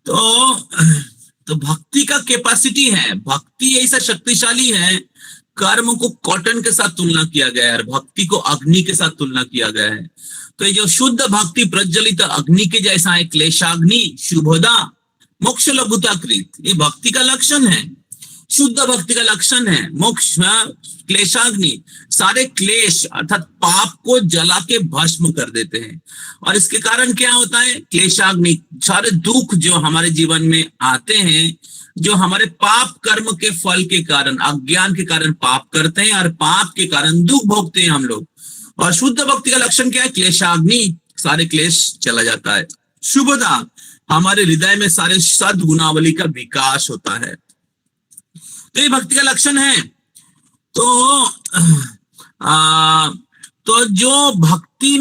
तो भक्ति का कैपेसिटी है, भक्ति ऐसा शक्तिशाली है। कर्म को कॉटन के साथ तुलना किया गया है और भक्ति को अग्नि के साथ तुलना किया गया है। तो ये जो शुद्ध भक्ति प्रज्वलित अग्नि के जैसा है, क्लेशाग्नि शुभोदा मोक्ष लघुताकृत, ये भक्ति का लक्षण है, शुद्ध भक्ति का लक्षण है। मोक्ष क्लेशाग्नि सारे क्लेश अर्थात पाप को जला के भस्म कर देते हैं। और इसके कारण क्या होता है? क्लेशाग्नि सारे दुख जो हमारे जीवन में आते हैं, जो हमारे पाप कर्म के फल के कारण, अज्ञान के कारण पाप करते हैं और पाप के कारण दुख भोगते हैं हम लोग। और शुद्ध भक्ति का लक्षण क्या है? क्लेशाग्नि, सारे क्लेश चला जाता है। शुभदा, हमारे हृदय में सारे सद्गुणावली का विकास होता है। तो ये भक्ति का लक्षण है। तो जो भक्ति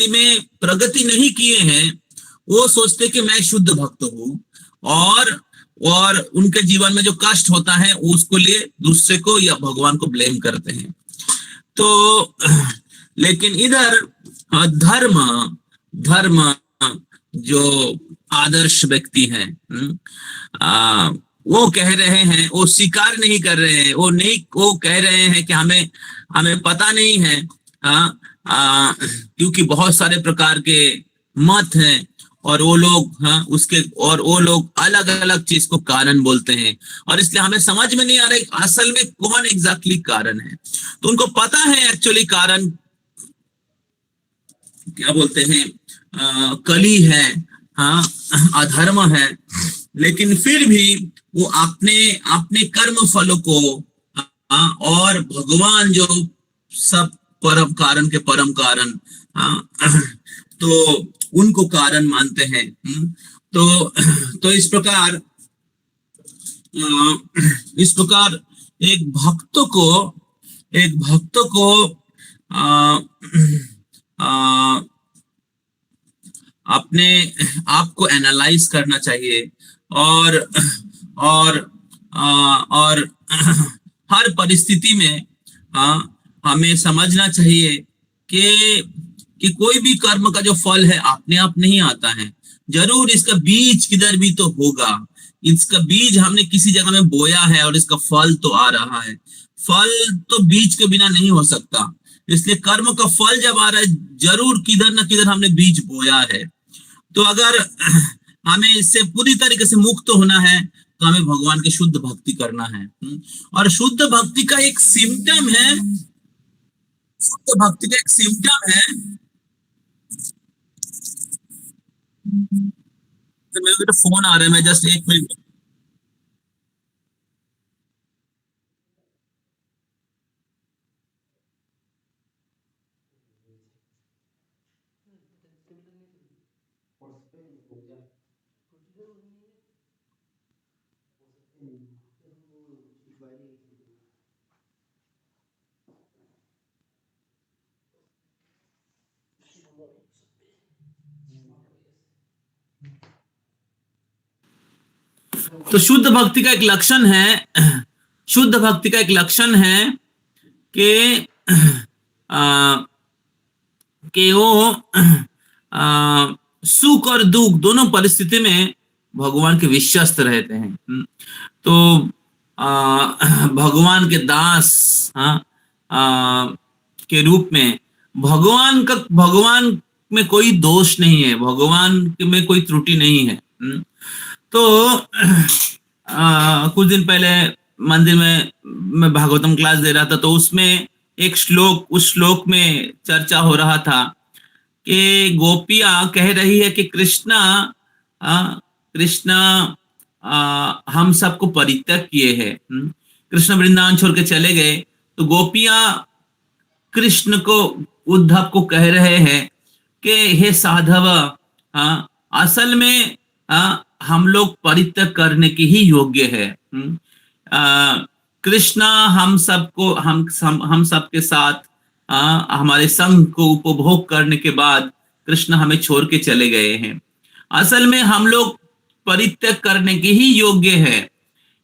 में प्रगति नहीं किए हैं वो सोचते कि मैं शुद्ध भक्त हूं, और उनके जीवन में जो कष्ट होता है उसको लिए दूसरे को या भगवान को ब्लेम करते हैं। तो लेकिन इधर धर्म जो आदर्श व्यक्ति हैं, वो कह रहे हैं, वो स्वीकार नहीं कर रहे हैं, वो कह रहे हैं कि हमें पता नहीं है, क्योंकि बहुत सारे प्रकार के मत हैं और वो लोग अलग अलग चीज को कारण बोलते हैं, और इसलिए हमें समझ में नहीं आ रहा असल में कौन एग्जैक्टली कारण है। तो उनको पता है एक्चुअली कारण क्या बोलते हैं, कली है, अधर्म है, लेकिन फिर भी वो अपने कर्म फलों को और भगवान जो सब परम कारण के परम कारण, तो उनको कारण मानते हैं। तो इस प्रकार एक भक्त को अपने आप को एनालाइज करना चाहिए, और हर परिस्थिति में हमें समझना चाहिए कि कोई भी कर्म का जो फल है अपने आप नहीं आता है, जरूर इसका बीज किधर भी तो होगा। इसका बीज हमने किसी जगह में बोया है और इसका फल तो आ रहा है। फल तो बीज के बिना नहीं हो सकता, इसलिए कर्म का फल जब आ रहा है जरूर किधर ना किधर हमने बीज बोया है। तो अगर हमें इससे पूरी तरीके से मुक्त होना है तो हमें भगवान की शुद्ध भक्ति करना है। और शुद्ध भक्ति का एक सिम्टम है, तो मेरे को फोन आ रहा है, मैं जस्ट एक मिनट। तो शुद्ध भक्ति का एक लक्षण है कि वो सुख और दुख दोनों परिस्थिति में भगवान के विश्वस्त रहते हैं। तो भगवान के दास के रूप में भगवान में कोई दोष नहीं है, भगवान में कोई त्रुटि नहीं है। तो कुछ दिन पहले मंदिर में मैं भागवतम क्लास दे रहा था, तो उसमें उस श्लोक में चर्चा हो रहा था कि गोपियां कह रही है कि कृष्णा हम सबको परित्यक्त किए हैं, कृष्ण वृंदावन छोड़ के चले गए। तो गोपियां कृष्ण को, उद्धव को कह रहे हैं कि हे साधव, असल में हम लोग परित्याग करने के ही योग्य है। कृष्णा हम सबको हम सबके साथ हमारे संग को उपभोग करने के बाद कृष्ण हमें छोड़ के चले गए हैं। असल में हम लोग परित्याग करने के ही योग्य है।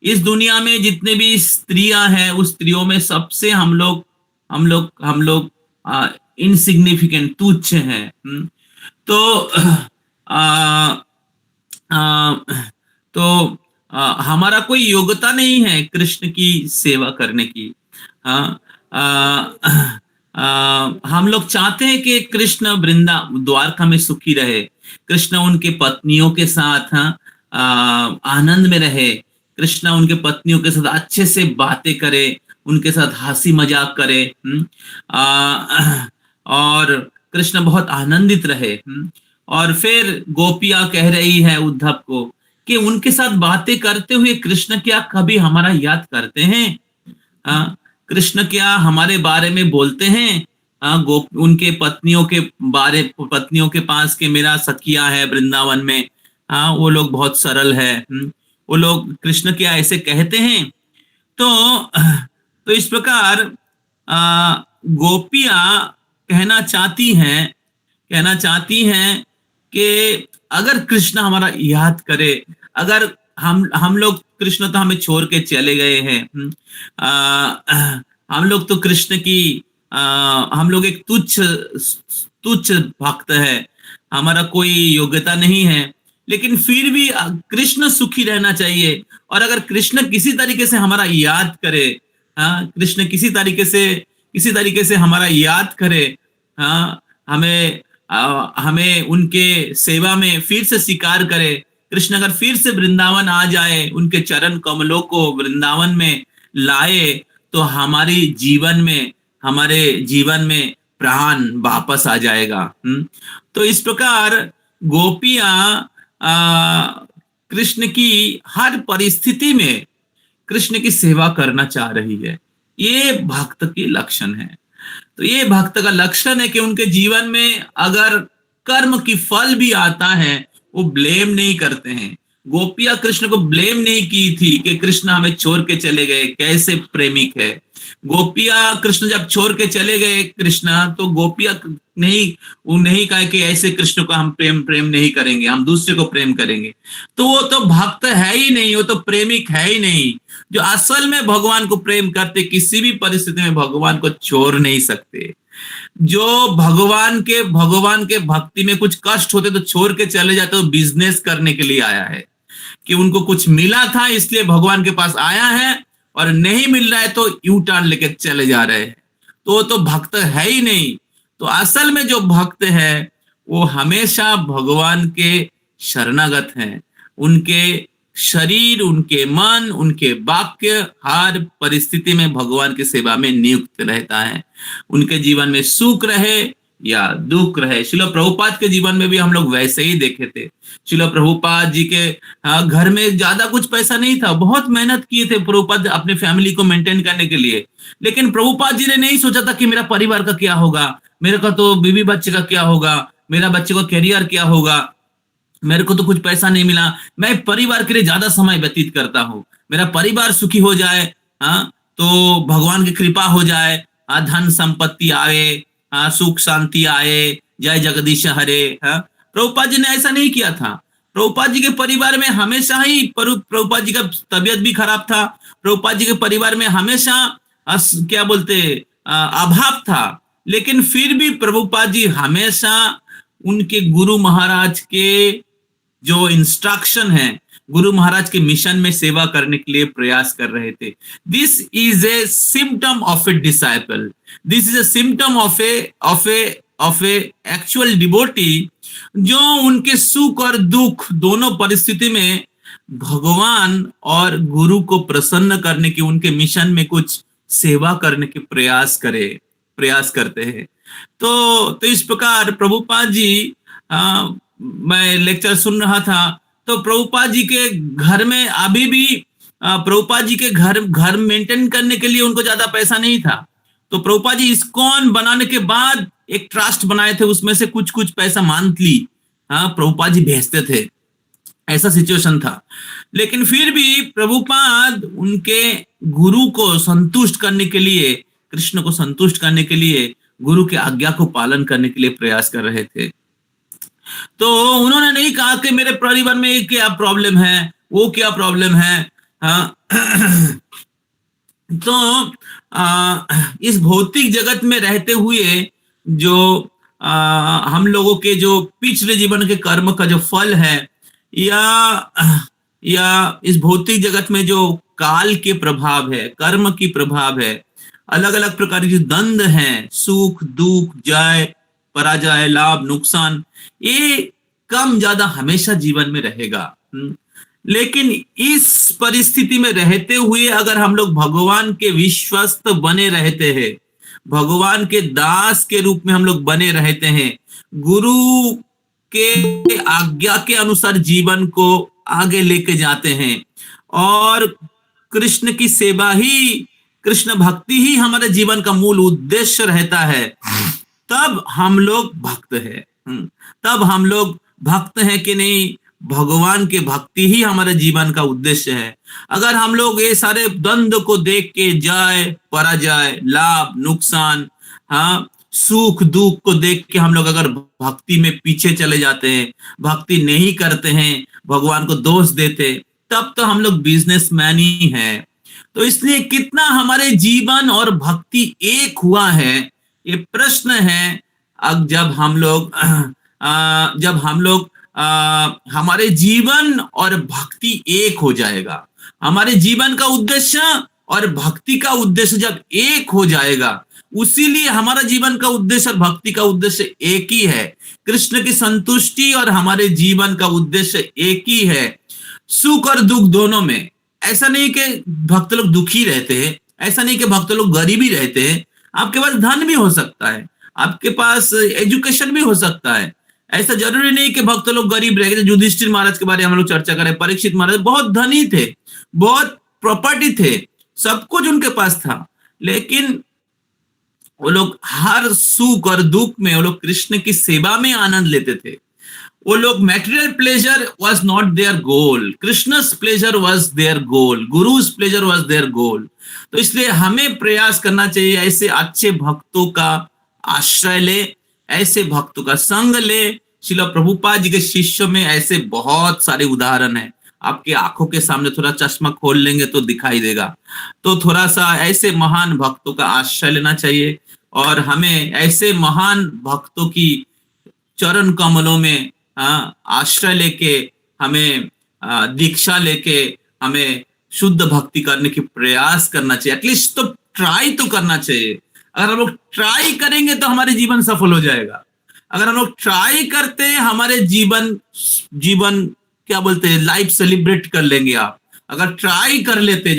इस दुनिया में जितने भी स्त्रियां हैं उस स्त्रियों में सबसे हम लोग इनसिग्निफिकेंट, तुच्छ हैं। तो आ, आ, तो हमारा कोई योग्यता नहीं है कृष्ण की सेवा करने की। हम लोग चाहते हैं कि कृष्ण द्वारका में सुखी रहे, कृष्ण उनके पत्नियों के साथ आनंद में रहे, कृष्ण उनके पत्नियों के साथ अच्छे से बातें करे, उनके साथ हंसी मजाक करे, और कृष्ण बहुत आनंदित रहे। और फिर गोपियां कह रही है उद्धव को कि उनके साथ बातें करते हुए कृष्ण क्या कभी हमारा याद करते हैं? कृष्ण क्या हमारे बारे में बोलते हैं? उनके पत्नियों के पास के मेरा सखिया है वृंदावन में, वो लोग बहुत सरल है, वो लोग कृष्ण क्या ऐसे कहते हैं? तो इस प्रकार गोपियां कहना चाहती हैं कि अगर कृष्ण हमारा याद करे, अगर हम लोग, कृष्ण तो हमें छोड़ के चले गए हैं, हम लोग तो कृष्ण की हम लोग एक तुच्छ भक्त है, हमारा कोई योग्यता नहीं है, लेकिन फिर भी कृष्ण सुखी रहना चाहिए। और अगर कृष्ण किसी तरीके से हमारा याद करे, कृष्ण किसी तरीके से हमारा याद करे, हमें उनके सेवा में फिर से स्वीकार करे, कृष्ण अगर फिर से वृंदावन आ जाए, उनके चरण कमलों को वृंदावन में लाए, तो हमारे जीवन में प्राण वापस आ जाएगा। तो इस प्रकार गोपियां कृष्ण की हर परिस्थिति में कृष्ण की सेवा करना चाह रही है। ये भक्त की लक्षण है। तो ये भक्त का लक्षण है कि उनके जीवन में अगर कर्म की फल भी आता है, वो ब्लेम नहीं करते हैं। गोपियां कृष्ण को ब्लेम नहीं की थी कि कृष्ण हमें छोड़ के चले गए, कैसे प्रेमिक है। गोपियां कृष्ण जब छोड़ के चले गए कृष्ण, तो गोपियां नहीं कहा कि ऐसे कृष्ण को हम प्रेम नहीं करेंगे, हम दूसरे को प्रेम करेंगे। तो वो तो भक्त है ही नहीं, वो तो प्रेमिक है ही नहीं। जो असल में भगवान को प्रेम करते, किसी भी परिस्थिति में भगवान को छोड़ नहीं सकते। जो भगवान के भक्ति में कुछ कष्ट होते तो छोड़ के चले जाते, तो बिजनेस करने के लिए आया है, कि उनको कुछ मिला था इसलिए भगवान के पास आया है, और नहीं मिल रहा है तो यू टर्न लेके चले जा रहे हैं। तो भक्त है ही नहीं। तो असल में जो भक्त है वो हमेशा भगवान के शरणागत हैं। उनके शरीर, उनके मन, उनके वाक्य हर परिस्थिति में भगवान की सेवा में नियुक्त रहता है। उनके जीवन में सुख रहे या दुख रहे। श्रील प्रभुपाद के जीवन में भी हम लोग वैसे ही देखे थे। श्रील प्रभुपाद जी के घर में ज्यादा कुछ पैसा नहीं था, बहुत मेहनत किए थे प्रभुपाद अपने फैमिली को मेंटेन करने के लिए, लेकिन प्रभुपाद जी ने नहीं सोचा था कि मेरा परिवार का क्या होगा, मेरे का तो बीवी बच्चे का क्या होगा, मेरा बच्चे का करियर क्या होगा, मेरे को तो कुछ पैसा नहीं मिला, मैं परिवार के लिए ज्यादा समय व्यतीत करता हूँ, मेरा परिवार सुखी हो जाए, तो भगवान की कृपा हो जाए, धन संपत्ति आए, सुख शांति आए, जय जगदीश हरे। प्रभुपाद जी ने ऐसा नहीं किया था। प्रभुपाद जी के परिवार में हमेशा ही प्रभुपाद जी का तबीयत भी खराब था। प्रभुपाद जी के परिवार में हमेशा क्या बोलते अभाव था, लेकिन फिर भी प्रभुपाद जी हमेशा उनके गुरु महाराज के जो इंस्ट्रक्शन है, गुरु महाराज के मिशन में सेवा करने के लिए प्रयास कर रहे थे। This is a symptom of a disciple, this is a symptom of A actual devotee, जो उनके सुख और दुख दोनों परिस्थिति में भगवान और गुरु को प्रसन्न करने की, उनके मिशन में कुछ सेवा करने के प्रयास करते हैं। तो इस प्रकार प्रभुपाद जी, मैं लेक्चर सुन रहा था, तो प्रभुपाद जी के घर में अभी भी प्रभुपाद जी के घर मेंटेन करने के लिए उनको ज्यादा पैसा नहीं था। तो प्रभुपाद जी इस्कॉन बनाने के बाद एक ट्रस्ट बनाए थे, उसमें से कुछ पैसा मंथली प्रभुपाद जी भेजते थे। ऐसा सिचुएशन था। लेकिन फिर भी प्रभुपाद उनके गुरु को संतुष्ट करने के लिए, कृष्ण को संतुष्ट करने के लिए, गुरु के आज्ञा को पालन करने के लिए प्रयास कर रहे थे। तो उन्होंने नहीं कहा कि मेरे परिवार में क्या प्रॉब्लम है, वो क्या प्रॉब्लम है। हाँ, तो इस भौतिक जगत में रहते हुए जो हम लोगों के जो पिछले जीवन के कर्म का जो फल है, या इस भौतिक जगत में जो काल के प्रभाव है, कर्म की प्रभाव है, अलग अलग प्रकार के द्वंद हैं, सुख दुख, जय पराजय, लाभ नुकसान, ये कम ज्यादा हमेशा जीवन में रहेगा। लेकिन इस परिस्थिति में रहते हुए अगर हम लोग भगवान के विश्वस्त बने रहते हैं, भगवान के दास के रूप में हम लोग बने रहते हैं, गुरु के आज्ञा के अनुसार जीवन को आगे लेके जाते हैं, और कृष्ण की सेवा ही, कृष्ण भक्ति ही हमारे जीवन का मूल उद्देश्य रहता है, तब हम लोग भक्त हैं। तब हम लोग भक्त हैं कि नहीं, भगवान के भक्ति ही हमारे जीवन का उद्देश्य है। अगर हम लोग ये सारे द्वंद्व को देख के, जय पराजय, लाभ नुकसान, हाँ, सुख दुख को देख के हम लोग अगर भक्ति में पीछे चले जाते हैं, भक्ति नहीं करते हैं, भगवान को दोष देते, तब तो हम लोग बिजनेसमैन ही हैं। तो इसलिए कितना हमारे जीवन और भक्ति एक हुआ है, ये प्रश्न है। अब जब हम लोग हमारे जीवन और भक्ति एक हो जाएगा, हमारे जीवन का उद्देश्य और भक्ति का उद्देश्य जब एक हो जाएगा, उसीलिए हमारा जीवन का उद्देश्य और भक्ति का उद्देश्य एक ही है। कृष्ण की संतुष्टि और हमारे जीवन का उद्देश्य एक ही है, सुख और दुख दोनों में। ऐसा नहीं कि भक्त लोग दुखी रहते हैं, ऐसा नहीं कि भक्त लोग गरीबी रहते हैं। आपके पास धन भी हो सकता है, आपके पास एजुकेशन भी हो सकता है। ऐसा जरूरी नहीं कि भक्त लोग गरीब रह गए। युधिष्ठिर महाराज के बारे में हम लोग चर्चा करें, परीक्षित महाराज बहुत धनी थे, बहुत प्रॉपर्टी थे, सब कुछ उनके पास था, लेकिन वो लोग हर सुख और दुख में वो लोग कृष्ण की सेवा में आनंद लेते थे। वो लोग material pleasure was not their goal, Krishna's pleasure was their goal, guru's pleasure was their goal. तो इसलिए हमें प्रयास करना चाहिए, ऐसे अच्छे भक्तों का आश्रय ले, ऐसे भक्तों का संग ले। श्रील प्रभुपाद जी के शिष्यों में ऐसे बहुत सारे उदाहरण हैं, आपके आंखों के सामने थोड़ा चश्मा खोल लेंगे तो दिखाई देगा। तो थोड़ा सा ऐसे महान भक्तों का आश्रय लेना चाहिए, और हमें ऐसे महान भक्तों की चरण कमलों में आश्रय लेके, हमें दीक्षा लेके, हमें शुद्ध भक्ति करने की प्रयास करना चाहिए। एटलीस्ट तो ट्राई तो करना चाहिए। अगर हम लोग ट्राई करेंगे तो हमारे जीवन सफल हो जाएगा। अगर हम लोग ट्राई करते हैं, हमारे जीवन क्या बोलते हैं, लाइफ सेलिब्रेट कर लेंगे आप। अगर ट्राई कर लेते,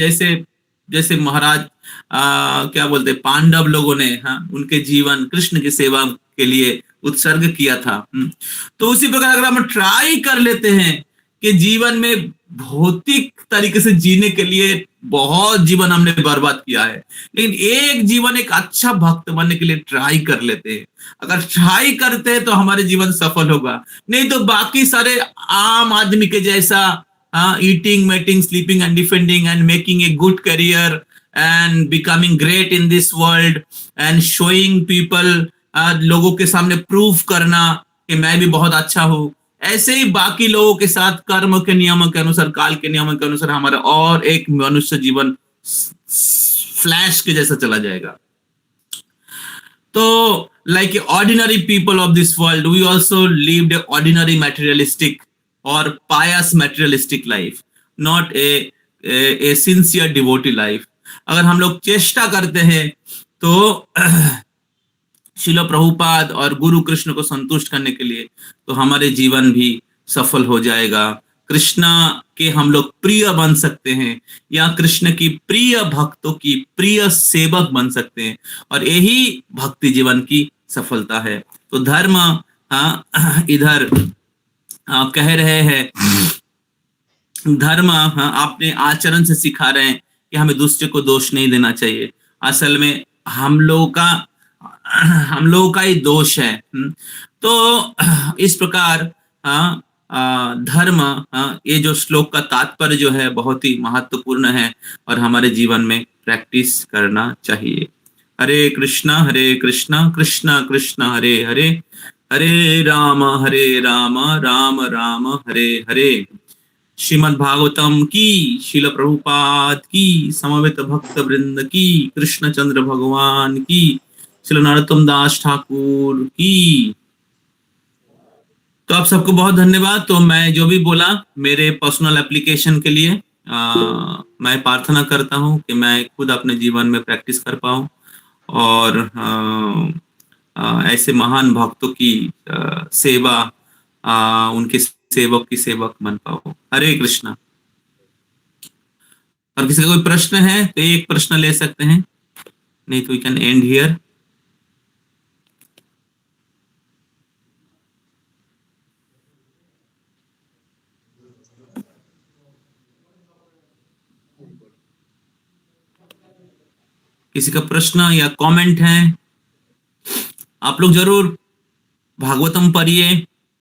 जैसे महाराज क्या बोलते हैं, पांडव लोगों ने उनके जीवन कृष्ण की सेवा के लिए उत्सर्ग किया था, तो उसी प्रकार अगर हम ट्राई कर लेते हैं कि जीवन में भौतिक तरीके से जीने के लिए बहुत जीवन हमने बर्बाद किया है, लेकिन एक जीवन एक अच्छा भक्त बनने के लिए ट्राई कर लेते हैं। अगर ट्राई करते हैं तो हमारे जीवन सफल होगा, नहीं तो बाकी सारे आम आदमी के जैसा eating mating sleeping and defending and making a good career and becoming great in this world and showing people, लोगों के सामने प्रूव करना कि मैं भी बहुत अच्छा हूं, ऐसे ही बाकी लोगों के साथ कर्म के नियमों के अनुसार, काल के नियमों के अनुसार हमारा और एक मनुष्य जीवन फ्लैश के जैसा चला जाएगा। तो like ordinary people of this world, we also lived a ordinary materialistic or pious materialistic life, not a sincere devotee life. अगर हम लोग चेष्टा करते हैं तो श्रील प्रभुपाद और गुरु कृष्ण को संतुष्ट करने के लिए, तो हमारे जीवन भी सफल हो जाएगा। कृष्ण के हम लोग प्रिय बन सकते हैं, या कृष्ण की प्रिय भक्तों की प्रिय सेवक बन सकते हैं, और यही भक्ति जीवन की सफलता है। तो धर्म इधर कह रहे हैं, धर्म अपने आचरण से सिखा रहे हैं कि हमें दूसरे को दोष नहीं देना चाहिए। असल में हम लोगों का ही दोष है। तो इस प्रकार धर्म, ये जो श्लोक का तात्पर्य जो है बहुत ही महत्वपूर्ण है और हमारे जीवन में प्रैक्टिस करना चाहिए। हरे कृष्णा कृष्णा कृष्णा हरे हरे, हरे राम राम राम हरे हरे। श्रीमद् भागवतम की, शिल प्रभुपाद की, समवेत भक्त वृंद की, कृष्ण चंद्र भगवान की, श्री नरोत्तम दास ठाकुर की। तो आप सबको बहुत धन्यवाद। तो मैं जो भी बोला मेरे पर्सनल एप्लीकेशन के लिए मैं प्रार्थना करता हूँ कि मैं खुद अपने जीवन में प्रैक्टिस कर पाऊँ और ऐसे महान भक्तों की सेवा, उनके सेवक की सेवक बन पाऊँ। हरे कृष्णा। और किसी का कोई प्रश्न है तो एक प्रश्न ले सकते हैं, नहीं तो वी कैन एंड हियर। किसी का प्रश्न या कमेंट है? आप लोग जरूर भागवतम पढ़िए,